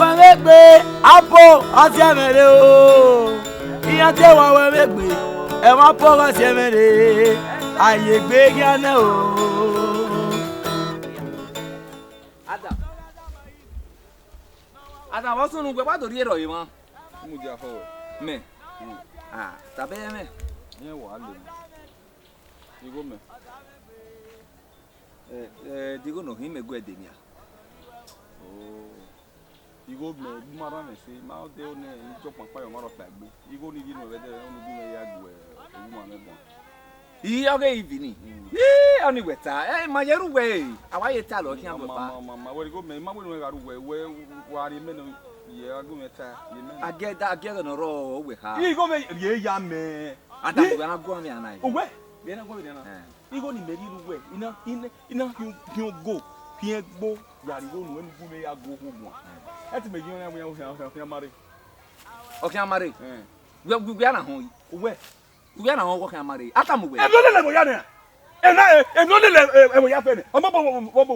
wa megbe apo asiemere o iya te wa megbe e wa po asiemere aye gbe gana o Adam wọ́n sún un pé pàtó rí èrò yìí mọ́. Mo jẹ́ àfọwọ́. Mẹ́. Tàbí ẹ mẹ́. Ẹ wà á lè mọ́. Igbó mẹ́. Digo nọ hìn mẹ́gbẹ́ ẹ̀dẹ̀ ni à. Igbó mẹ́ bí máa rán ẹ̀sẹ̀ máa dé ó ní ìjọ pàpà yọ̀ máa rọ̀ fà gbé. Igbó ní ìdí nù ẹ̀dẹ̀ ó ní bí mẹ́ yá gbẹ̀ òwú máa mẹ́gbọ̀n. Iye ọ̀gẹ́ ìbí ni. Ọ̀nì wẹ̀ta ẹ̀ máa yẹrù wẹ̀ àwáyé ta lọ kí á bọ̀ pa. Wẹ́n igbó mẹ́ má wẹ́n wẹ́n wẹ́ wà á rí mẹ́nu yẹ agbó mẹ́ ta yẹ mẹ́nu. Agẹ́gẹ́ nọ̀rọ̀ òwe ha. Igbó mẹ́ yẹ ya mẹ́. Adam gbẹ̀ náà gbọ́ mi àná yìí. Òwe bí ẹ̀ná gbọ́ mi nìyẹn. Igbó ni mẹ́rin ìlú wẹ̀ iná fi ń go fi ń gbó yàrá ìgbó nù ẹnu gbúmẹ́ yà gbó fún wọn. Ẹ ti mẹ́jì wọn yà fi amárè. Ọ̀kẹ́ amárè. Gbẹ̀ àná hàn yìí. Òwe. Gbẹ̀ àná hàn ọ̀kẹ́ amárè. Atamu gbẹ̀. Ẹ̀mí ó lè lẹ̀ yá ni. Ẹ̀mí ó lè lẹ̀ yá fẹ́ ni. Ọmọ bọ̀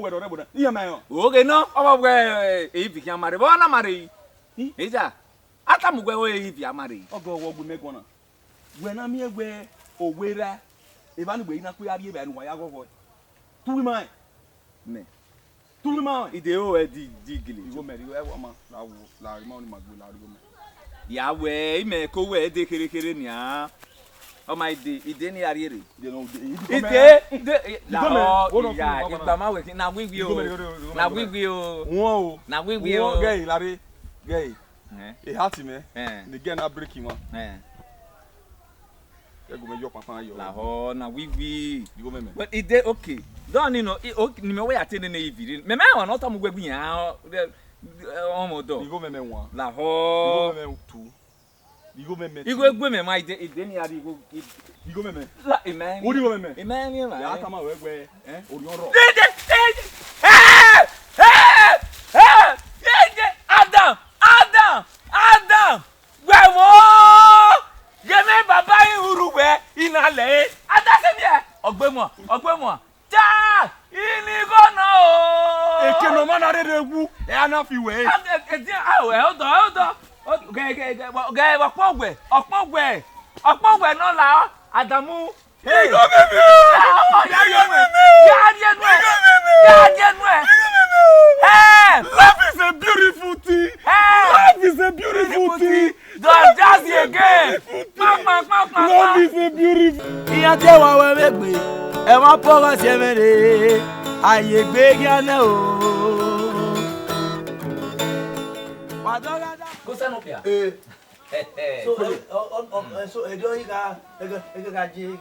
wẹ̀ dọ̀rẹ́ bọ̀ náà. Iyẹ̀ máa yàn. Oge náà ọmọ gbẹ̀ èyí fi kí amárè. Bọ́ ọ́nà amárè yìí. Ìjà Atamu gbẹ̀ wọ́n èyí fi amárè yìí. Ọgọ ọwọ́ gbé mẹ́gbọ́n náà. Wẹ̀ náà mi ẹgbẹ́ òwe rẹ̀. Ìbánigbe yìí náà pé arí ẹ̀bẹ̀ ẹnu wà yá gọ́gọ́. Túwí máa ẹ̀. Mẹ́. Túwí máa ẹ̀. Ìdè ó ẹ di gèlè. Ìwọ mẹ́rin ẹ̀ wọ́n máa láàrin máa ní màgbé láàrin gómẹ̀. Ìyàwó ẹ̀ ìmẹ̀ kówó ẹ̀ dé kérékéré nìyà. Ọmọ ìdè ní arí èrè. Ìdè làwọn ìyá ìgbàmáwé kí na wíwí o. Na wíwí o. Wọ́n o. Na wíwí o. Wọ́n gẹ̀yìn lárí gẹ̀yìn. Ìhà tì mẹ́. Ní gẹ̀ náà bíríkì wọn. Ego me yo papa yo. La ho na wiwi. Igo meme. But ide okay. Don ni no ni me we atene na eviri. Me me won no tamu gbagu yan. Omo do. Igo meme wan. La ho. Igo meme tu. Igo meme. Igo egbe me ma ide ni ari igo. Igo meme. La amen. Ori go meme. Amen ni ma. Ya kama we ori onro. Adam. Gbewo. Geme baba yin uruwe ina le. Adase mi e. Ogbe mo. Ja! Ini gona o. Eke no ma na rere wu. E ana fi we. Hold on. Ge Opogwe no la Adamu. Igo meme. Love is a beautiful thing. Love is a beautiful thing. Don't just again. Love is a beautiful. Iya te wa we megbe. E wa pogo se mere. Aye gbe gana o. Go stand up here. So edo yi ga je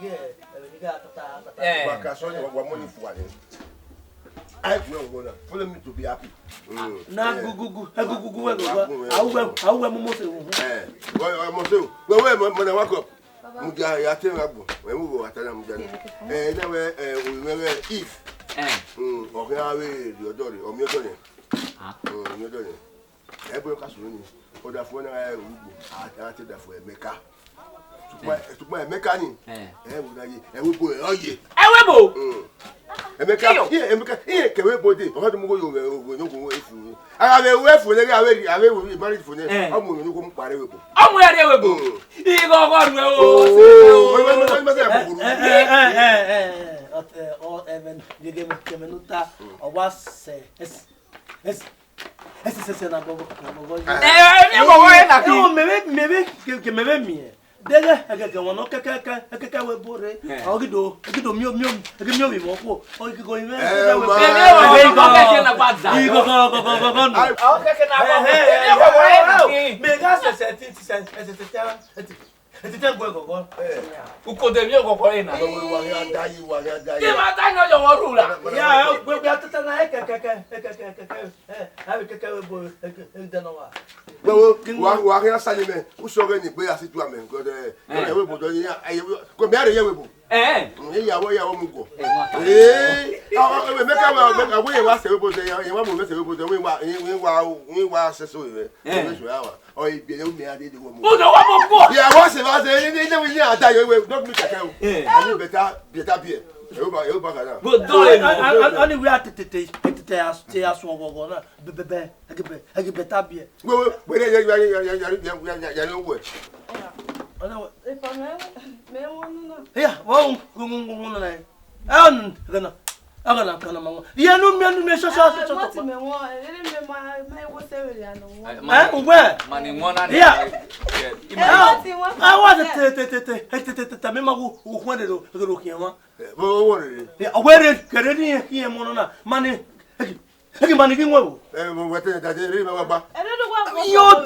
ga tata. Waka so wa money for one. I don't go now. Follow me to be happy. Na gugu we go. Awu mo se wo. Mo se wo. We mo na wake up. Mu ja ya te ngabo. We mu go atana mu ja. Na we if. O ga we di odori, o mi odori. Mi odori. E bo ka suru ni. O da fo na e ugbo. A te da fo Emeka. Tukwa Emeka ni. Wo na ye. E wo bo oye. Emeka kewe body o hadu mugo yo no go efu ara be wefu le awe we married for ne omo no go mpare webo omo ya de webo igo go o even you give me kemenuta o was na bobo mebe mi dele ekeke won no keke we bore ogido mio mi mo ko o gigo ime me ga se go uko de mi go ina wa ya dai ke ma ta no yo worula ya gbe atata na ekeke keke we bore de no wa wa ya sale me u so re ni pe asitu amen god e we bo do yin ko mi are ye we bo yawo mu go Emeka we wa se we bo se yan wa mo me se we bo se we wa se so we so ya wa o ibi le mi ade de wo mo o do wa mo ko ya wa se ni we ni ata yo we don't me keke o ani better beer e ba kana go do ani we atete te aso go na bebe age better beer. We ya no yeah, well, Agana mama. Ya no me so. Where? Mani one yeah. I want to me magu ukwende do kiama. Where kereni here monona. Mani. Hegi mani kinwo. Wete da ri ma ba. Yo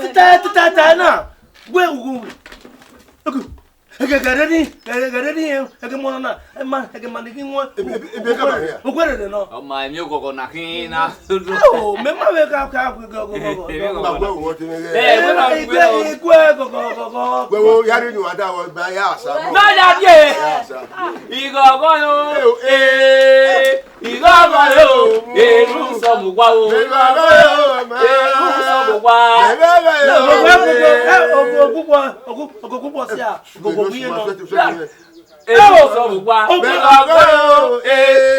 tata na. Where ugu. Gareni, monona, mani kinwo. Where no? Oh my new go na hina. Oh, me ma we ka go. Go yari ni ada wo ba ya asa. No ya die. Igogo yo. Igogo yo. Eru so mu gwa o. Eru so mu gwa. Ogo si a. Go wi no. Eru so mu gwa. Igogo yo.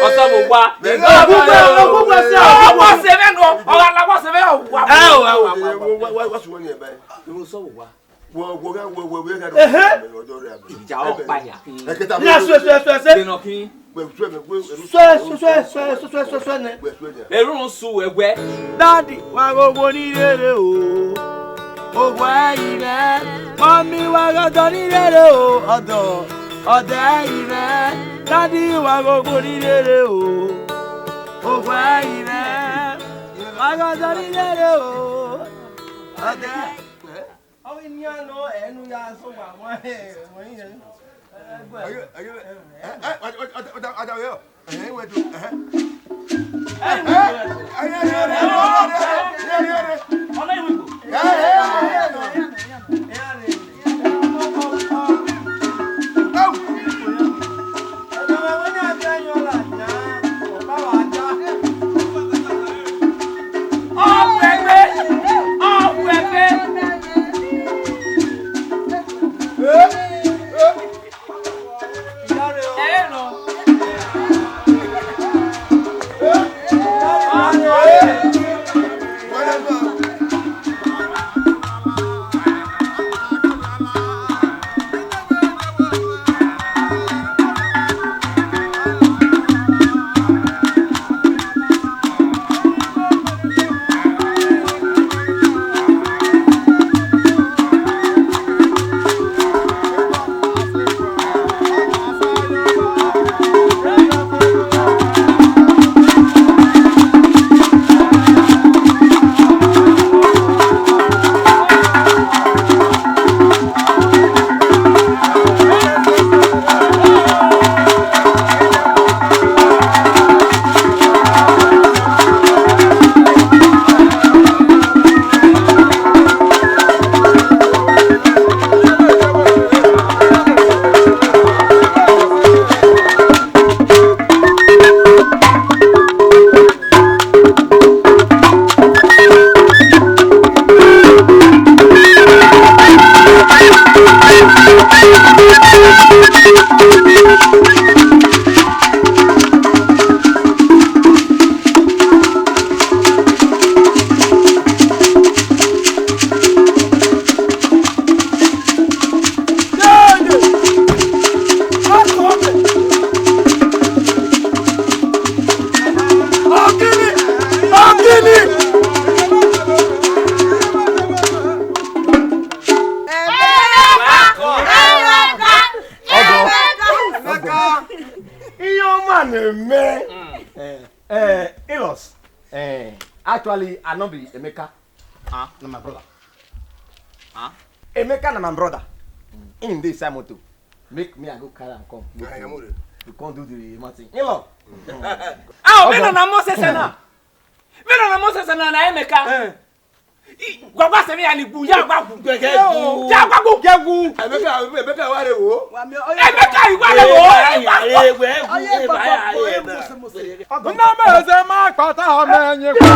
Oso mu gwa. Ogo si a. Ogo se me no. Oga la wa se me o. What's one here, man? Eru so mu gwa. Wo ga Ja o pa ya. Ya so. Benokin. So ne. Eru so egwe. Daddy, wa go ni rere o. Ogwa ire. Mommy wa go ni rere o. Odo ire. Daddy wa go ni rere o. Ogwa ire. Wa go ni rere o. Odo. Oh, in ya no, enu ya so wa mo Actually, I not be Emeka. Na my brother. Emeka na my brother. In this time to make me I go carry and come. You can't do the matter. Hello. Vena na Moses na. Vena na Moses na Emeka. Gwagwa se mi ani bu ya gwa bu gege bu. Ya gwa bu gegu. Emeka wa re wo. Emeka yi wa re wo. Na me se ma pata ha me nyi kwa.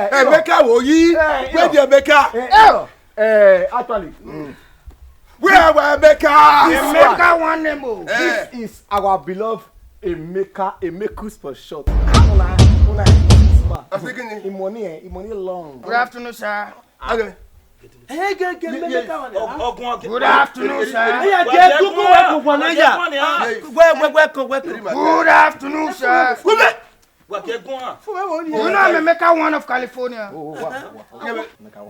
Emeka wo yi. Where the Emeka? Actually. Where our Emeka? Emeka one name. This is our beloved Emekus for short. Money long. Good afternoon, sir. Okay. Hey, get Emeka one. Good afternoon, sir. Good afternoon, sir. You know I'm Emeka one of California.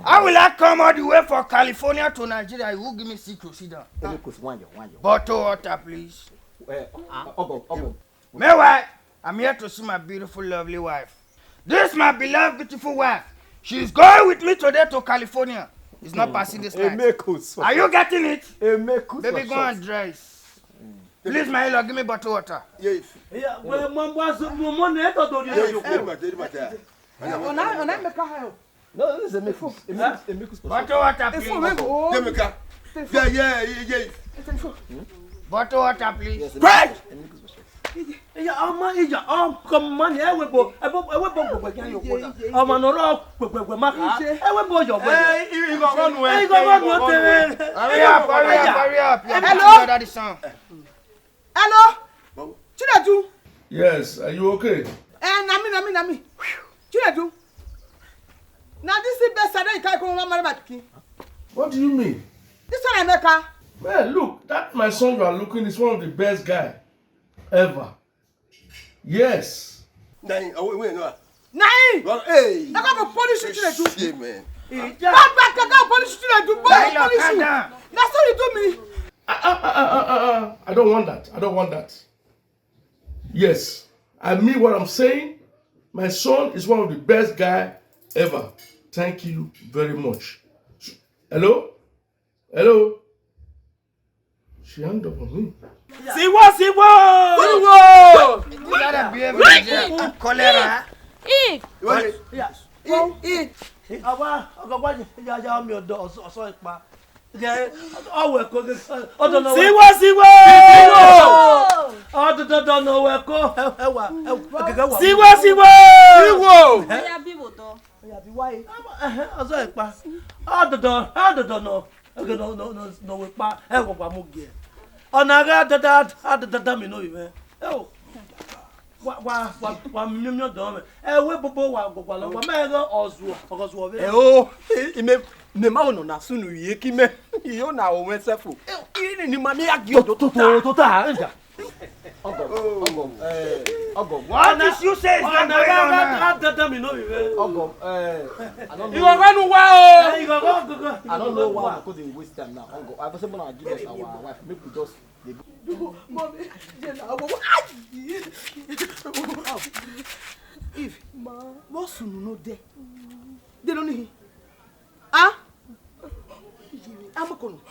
I will not come all the way from California to Nigeria. You will give me secret, sit down. Bottle water, please. My wife, I'm here to see my beautiful, lovely wife. This is my beloved, beautiful wife. She's going with me today to California. It's not passing this night. Are you getting it? Baby, go and dress. Please, my lord, give me bottle water. Yes. No, this is Emekus. Bottle water, please. Emeka. Yeah. Bottle water, please. Right. Hurry up. Hello? Chinedu? Yes, are you okay? Nami. Chinedu? Now this is best I can't go on. What do you mean? This one Emeka. Man, look, that my son you are looking is one of the best guy ever. Yes. Nine. Wait, no. Nine. Hey. I got polish you Chinedu. Shit, man. Back, I got polish you Chinedu. Polish you. That's what you do me. I don't want that. Yes, I mean what I'm saying. My son is one of the best guy ever. Thank you very much. Hello? She hung up on me. Siwo! Cholera. What is you say? I don't know why because they waste time now. I was able to give us our wife. Maybe we just Mommy, If what's no there? They don't need. Ah? I'm a con.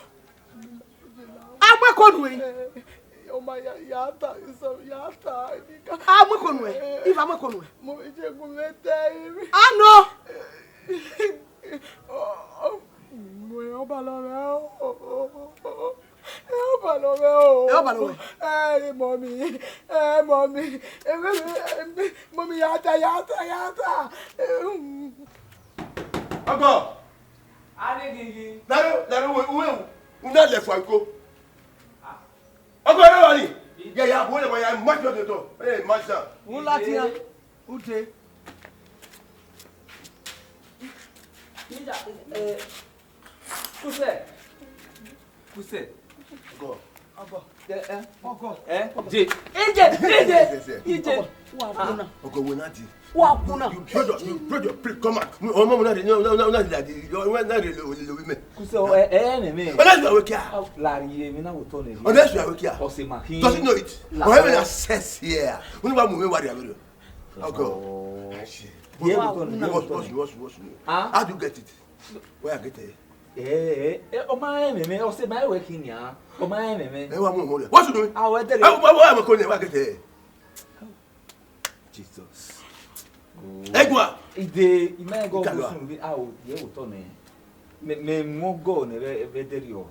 Oh my yata is a yata. I'm a conway. If I'm a conway. I know. Hey, mommy. Mommy, yata. Uncle. Not left one go. Uncle, nobody. Yeah, I'm much better than hey, master. Who Latia? Ute. Kuse. Go. Okay, we're not. You brought your prick, come on. Oh, mom, not that. You're not women. Unless you are working. Unless you are working. Doesn't know it. Or having access here. We don't move what you are. What's how do you get it? Where I get it? My working here. What's you doing? Why am I calling you? Jesus. Egwa. Ide imego soon be out ye utone. Me mo go ne vederio.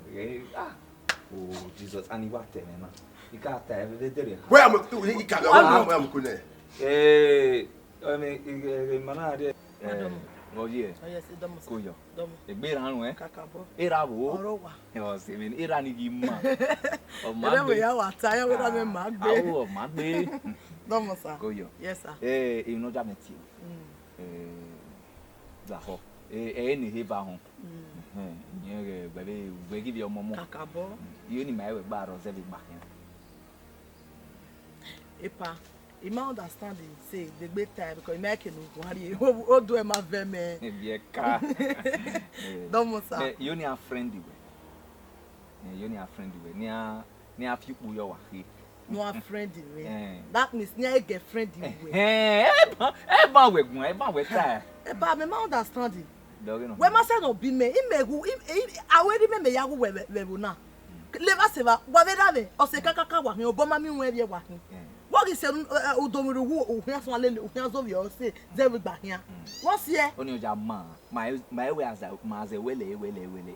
Oh Jesus ani wate na. Ikata vederio. Where am I? You can. Where am I? Manade Oye. Oye, si domo. Koyo. Domo. Egbe ranu Kakabo. Era wo. Orowa. O se mi era ni gi ma. O ma Ere gbe. we ya wa ta ya we da me ma gbe. O ma gbe. Domo sa. Koyo. Yes sir. Inu ja meti. Za ho. Ni he ba ho. Nye gbe we give your momo. Kakabo. Yo ni mai we gba ro ze bi gba yan. Epa, you might understand it, say the great time because you make no do my veme. Bieka. Don't say. You ni a friend we. You ni a friend we. Ni a few yo wa he. No a friend we. That means ni a get friend we. Eba we gun, eba we tie. Epa, me might understand it. When ma say no be me, me awedi me ya go we na. Leva se va, wa vera ve, o se kaka wa hin oboma mi wen ye wa hin. What is udomuru who ohia so alele ohia so we o say ze we gba hin. What's here? Oni oja ma, my way as wele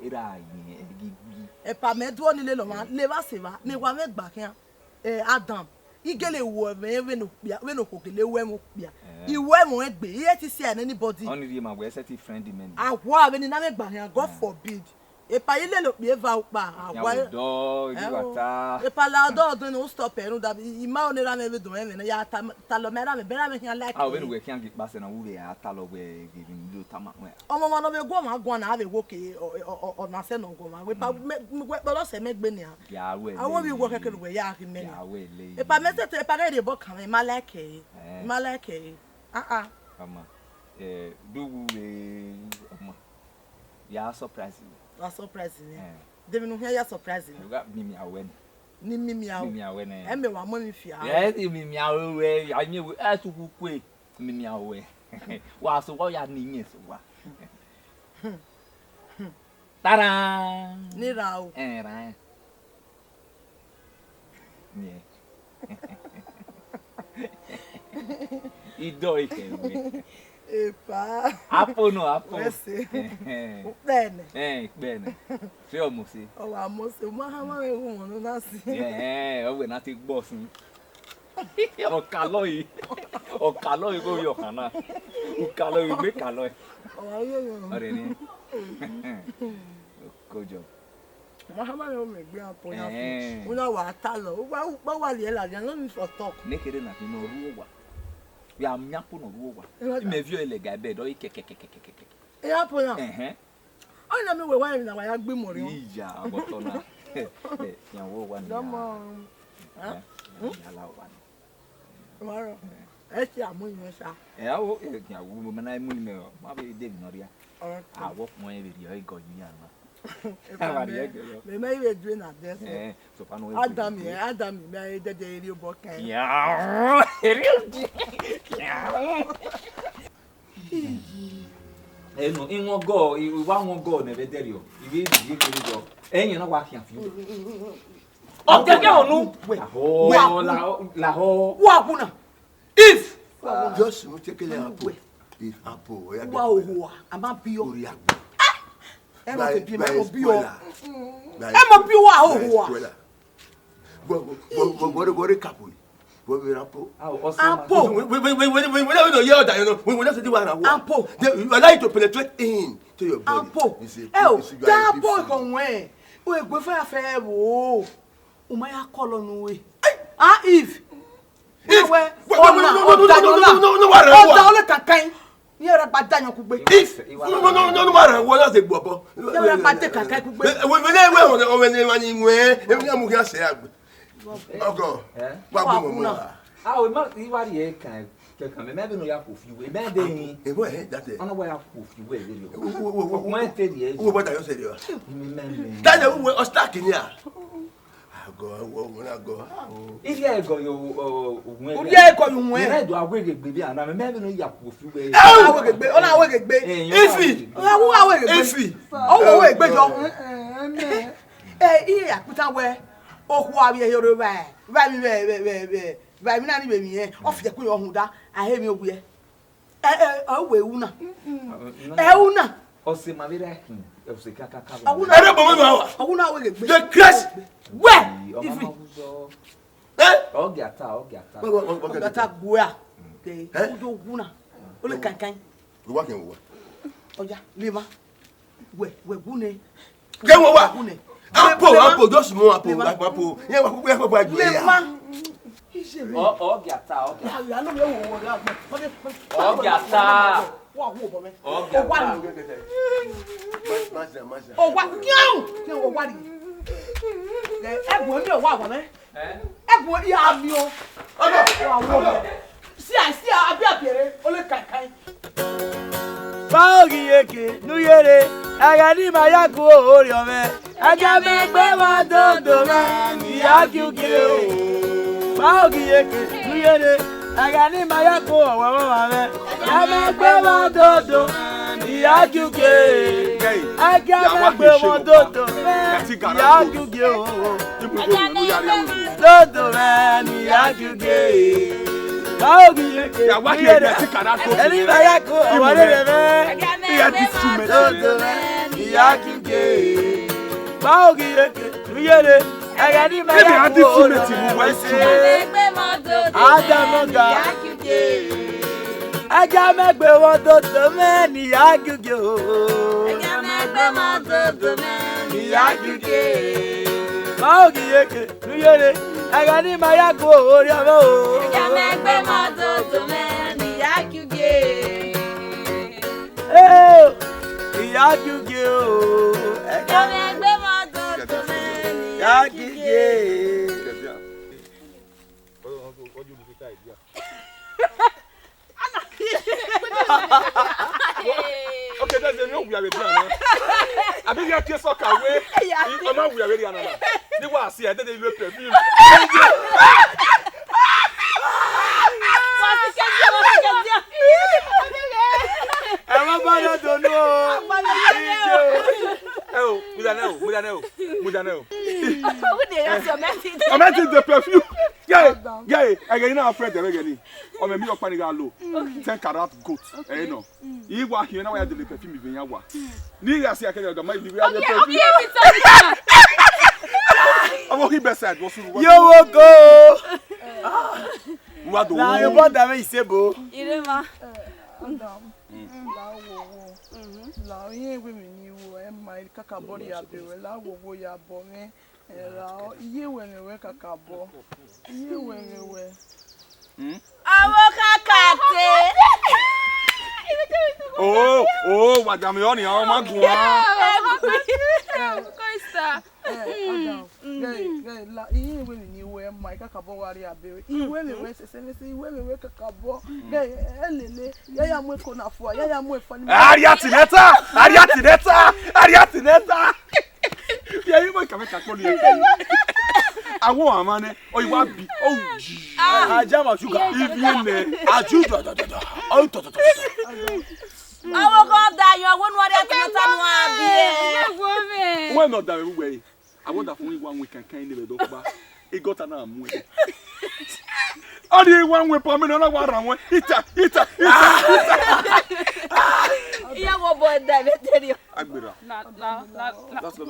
ira yin gigi. E pa me do ni le lo ma leva se va, me wa me gba hin. Adam, igele wo me we no kokele we mo pia. Iwe mo egbe, iye ti see anybody. Only the man we set friend men. Awa we ni na me gba hin, God forbid. E pa ile lo pe va upa awa do iwata e pa la do no stop e no da ima o ne ra me be do e me ya ta lo me ra me be ra me hin like we we kan gba se na wo we ata lo we giving do tama we omo mo no be go ma go na ave wo ke o na se no go ma we pa me lo se me gbe ni ya we awo bi wo keke we ya ri me ya we le e pa me se e pa re bo kan me ma like ama do we ama ya surprise a surprise ni dem no hear surprise you got me awen ni mimi awen e me wa mo mi fia yes mimi awen we anye we atuku kwe mimi awen wa so wa ya ni yin so wa tara ni rao ra ni ido ike we epa apo no apo bene bene se o mo se o wa mo se mo ha ma we won no na si o we na ti gbo sun o kaloi go yo kana o kaloi gbe kaloi o wa yo ore ni kojo mo ha ma yo me gbe apo ya fun una wa ta lo o wa le la no mi for talk ne kere na fi no ruwo wa we am nyapo no ruwo wa me vio ele ga bed o ikekekekekeke e apo na o na me we wa na wa ya gbe mo ri iya aboto na yan wo wa ni domo ala wa ni maro e ti amu yin sa awo yan wo mo na mu ni me ma be David noria awo mo e be ri o igo yin yan me me we do na there so pa no Adam me de eri obo kan ya eri no inwo go iwa won go na be there o iwe di kiri go eyin na wa kian fi o gege onu la ho wa kuna if just mo tekele apo if apo ya wa owa ama bi o ori agbo e mo te bi wa owa go kapo we rapo apo we no hear that you know we just do one apo you like to penetrate in to your body apo apo ko wen o egbe fe wo o ma ya call on we if no le kakan ni era pada yan ku gbe if no mara wo la se gbobo ni era pada kakan ku gbe we ni wani we e mi amu ya se agbe ogo wa gbo mo we ma iwari e kan me be no ya ko fi we me de yin e bo e that ona wa ya ko fi we le o mo te die wo bota yo se dio me that we o stack ni a go wo na go if you go yo we we do awegegbe bi ana me be no ya ko fi we awegegbe ifi awegegbe owo egbe jo iye akuta we oku abi Yoruba ba mi na ni be mi e o fi ku yo hun da ahe mi ogu ye o we una una o se ma vira hin o se kaka una ere bo mo una awegegbe the crash we ifi ogiata gata gboa de do una o le kankan We work in what? Oya, Lema. We gune. Get what? Apple, just more apple. Yeah, we have Lema. Gata. Baogiyeke nuyere agani mayaku oriome agamegbe madodo me yakuke Baogiyeke nuyere agani mayaku owawame agamegbe madodo yakuke agamegbe madodo me yakuke dodo me yakuke Baogiyeke Elima yako awarebe yakuke Baogiyeke nuyere agani mayaku Adamoga agamegbe wododo me ni yakuke Baogiyeke nuyere agani mayaku oriamo agamegbe mododo me ni yakuke yakuke agamegbe mododo me ni yakuke Okay, that's the no we are ready now. I think you are just so away. Mama, we are ready now. They was here, they look perfume. Everybody don't know. Oh, Mudaneo. I'm meant the perfume. Yeah. I get now afraid of again. Or maybe you're planning a low 10 carat goat. Eh, no. You were here now. I had the perfume in Yawa. Neither see I can go. My I'm okay. Best side. You will go. What do you want? That is sebo. Irema. La ye we ni wo e mai kakabo ya bewe la wo ya bo me la ye we we kakabo ye we Awokakate. Oh, madame Yoni, oh my God. Costa. La ye we ni wo e mai kakabo wari ya bewe we se we kakabo elele ya mu ko na fo ya mu fa ni Ariatineta. Yeah, you might come back for you. I want money. Oh, you want be. Oh, gee. I jam of sugar. If you may, I do. I will go that you won't worry Why not that way? I want that only 1 week and kind of a dog. It got an arm. Only 1 week per minute. One. Eat. Yeah, what boy, David? Agbera. Let's go.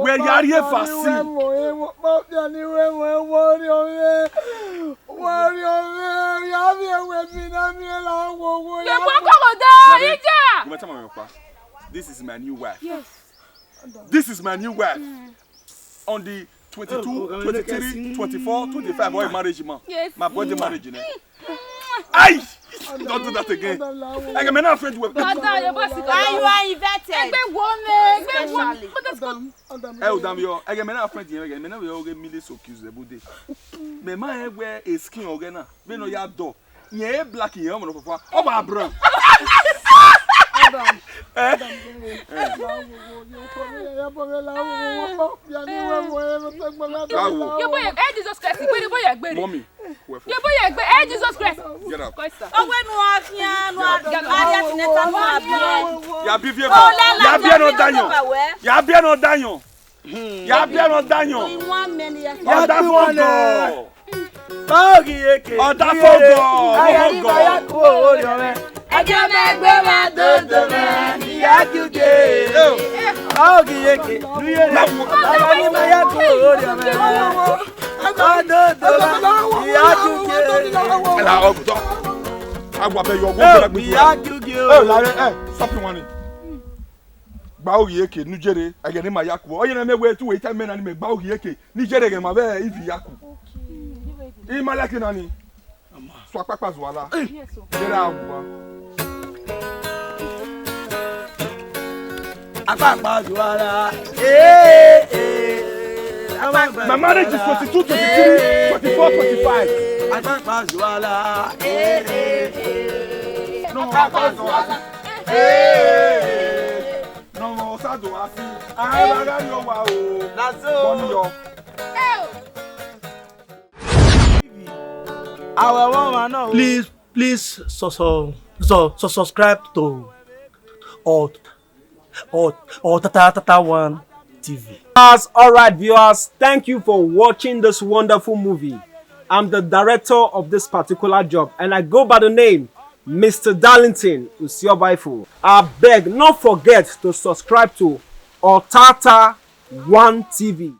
Where you are here for see. This is my new wife. Yes. This is my new wife. On the 22, 23, 24, 25, boy marriage man. Yes. My body marriage. Aye! Don't do that again. I am not afraid to work. You are invited. Oh, damn you. I am not afraid to again. We all get millions of accused every day. My man wear a skin organ. We know your door. Yeah, black in your own of oh, my brother. Jesus Christ. Mommy. Jesus Christ. Get up. Oh, when agwa be yo go Oh, be me gbe. agugio. Eh, lare stop one. Gba ogi eke nu jere agene ma yaku. Oye na mewe tu we time na ni me gba ogi eke ni jere ge ma be ifi yaku. Okay. I malaki nani? So apapa zwala. Yes, so. Jere agwa. Apapa zwala. My marriage is 22, 23, 24, 25. Apapa zwala. No, Papa Zwala. No, no, Sado Asi. I got your wow. That's Money, yo. Our woman, no. Please, subscribe to or Tata One TV. Alright, viewers, thank you for watching this wonderful movie. I'm the director of this particular job, and I go by the name Mr. Darlington Usiobaifu. I beg, not forget to subscribe to Tata One TV.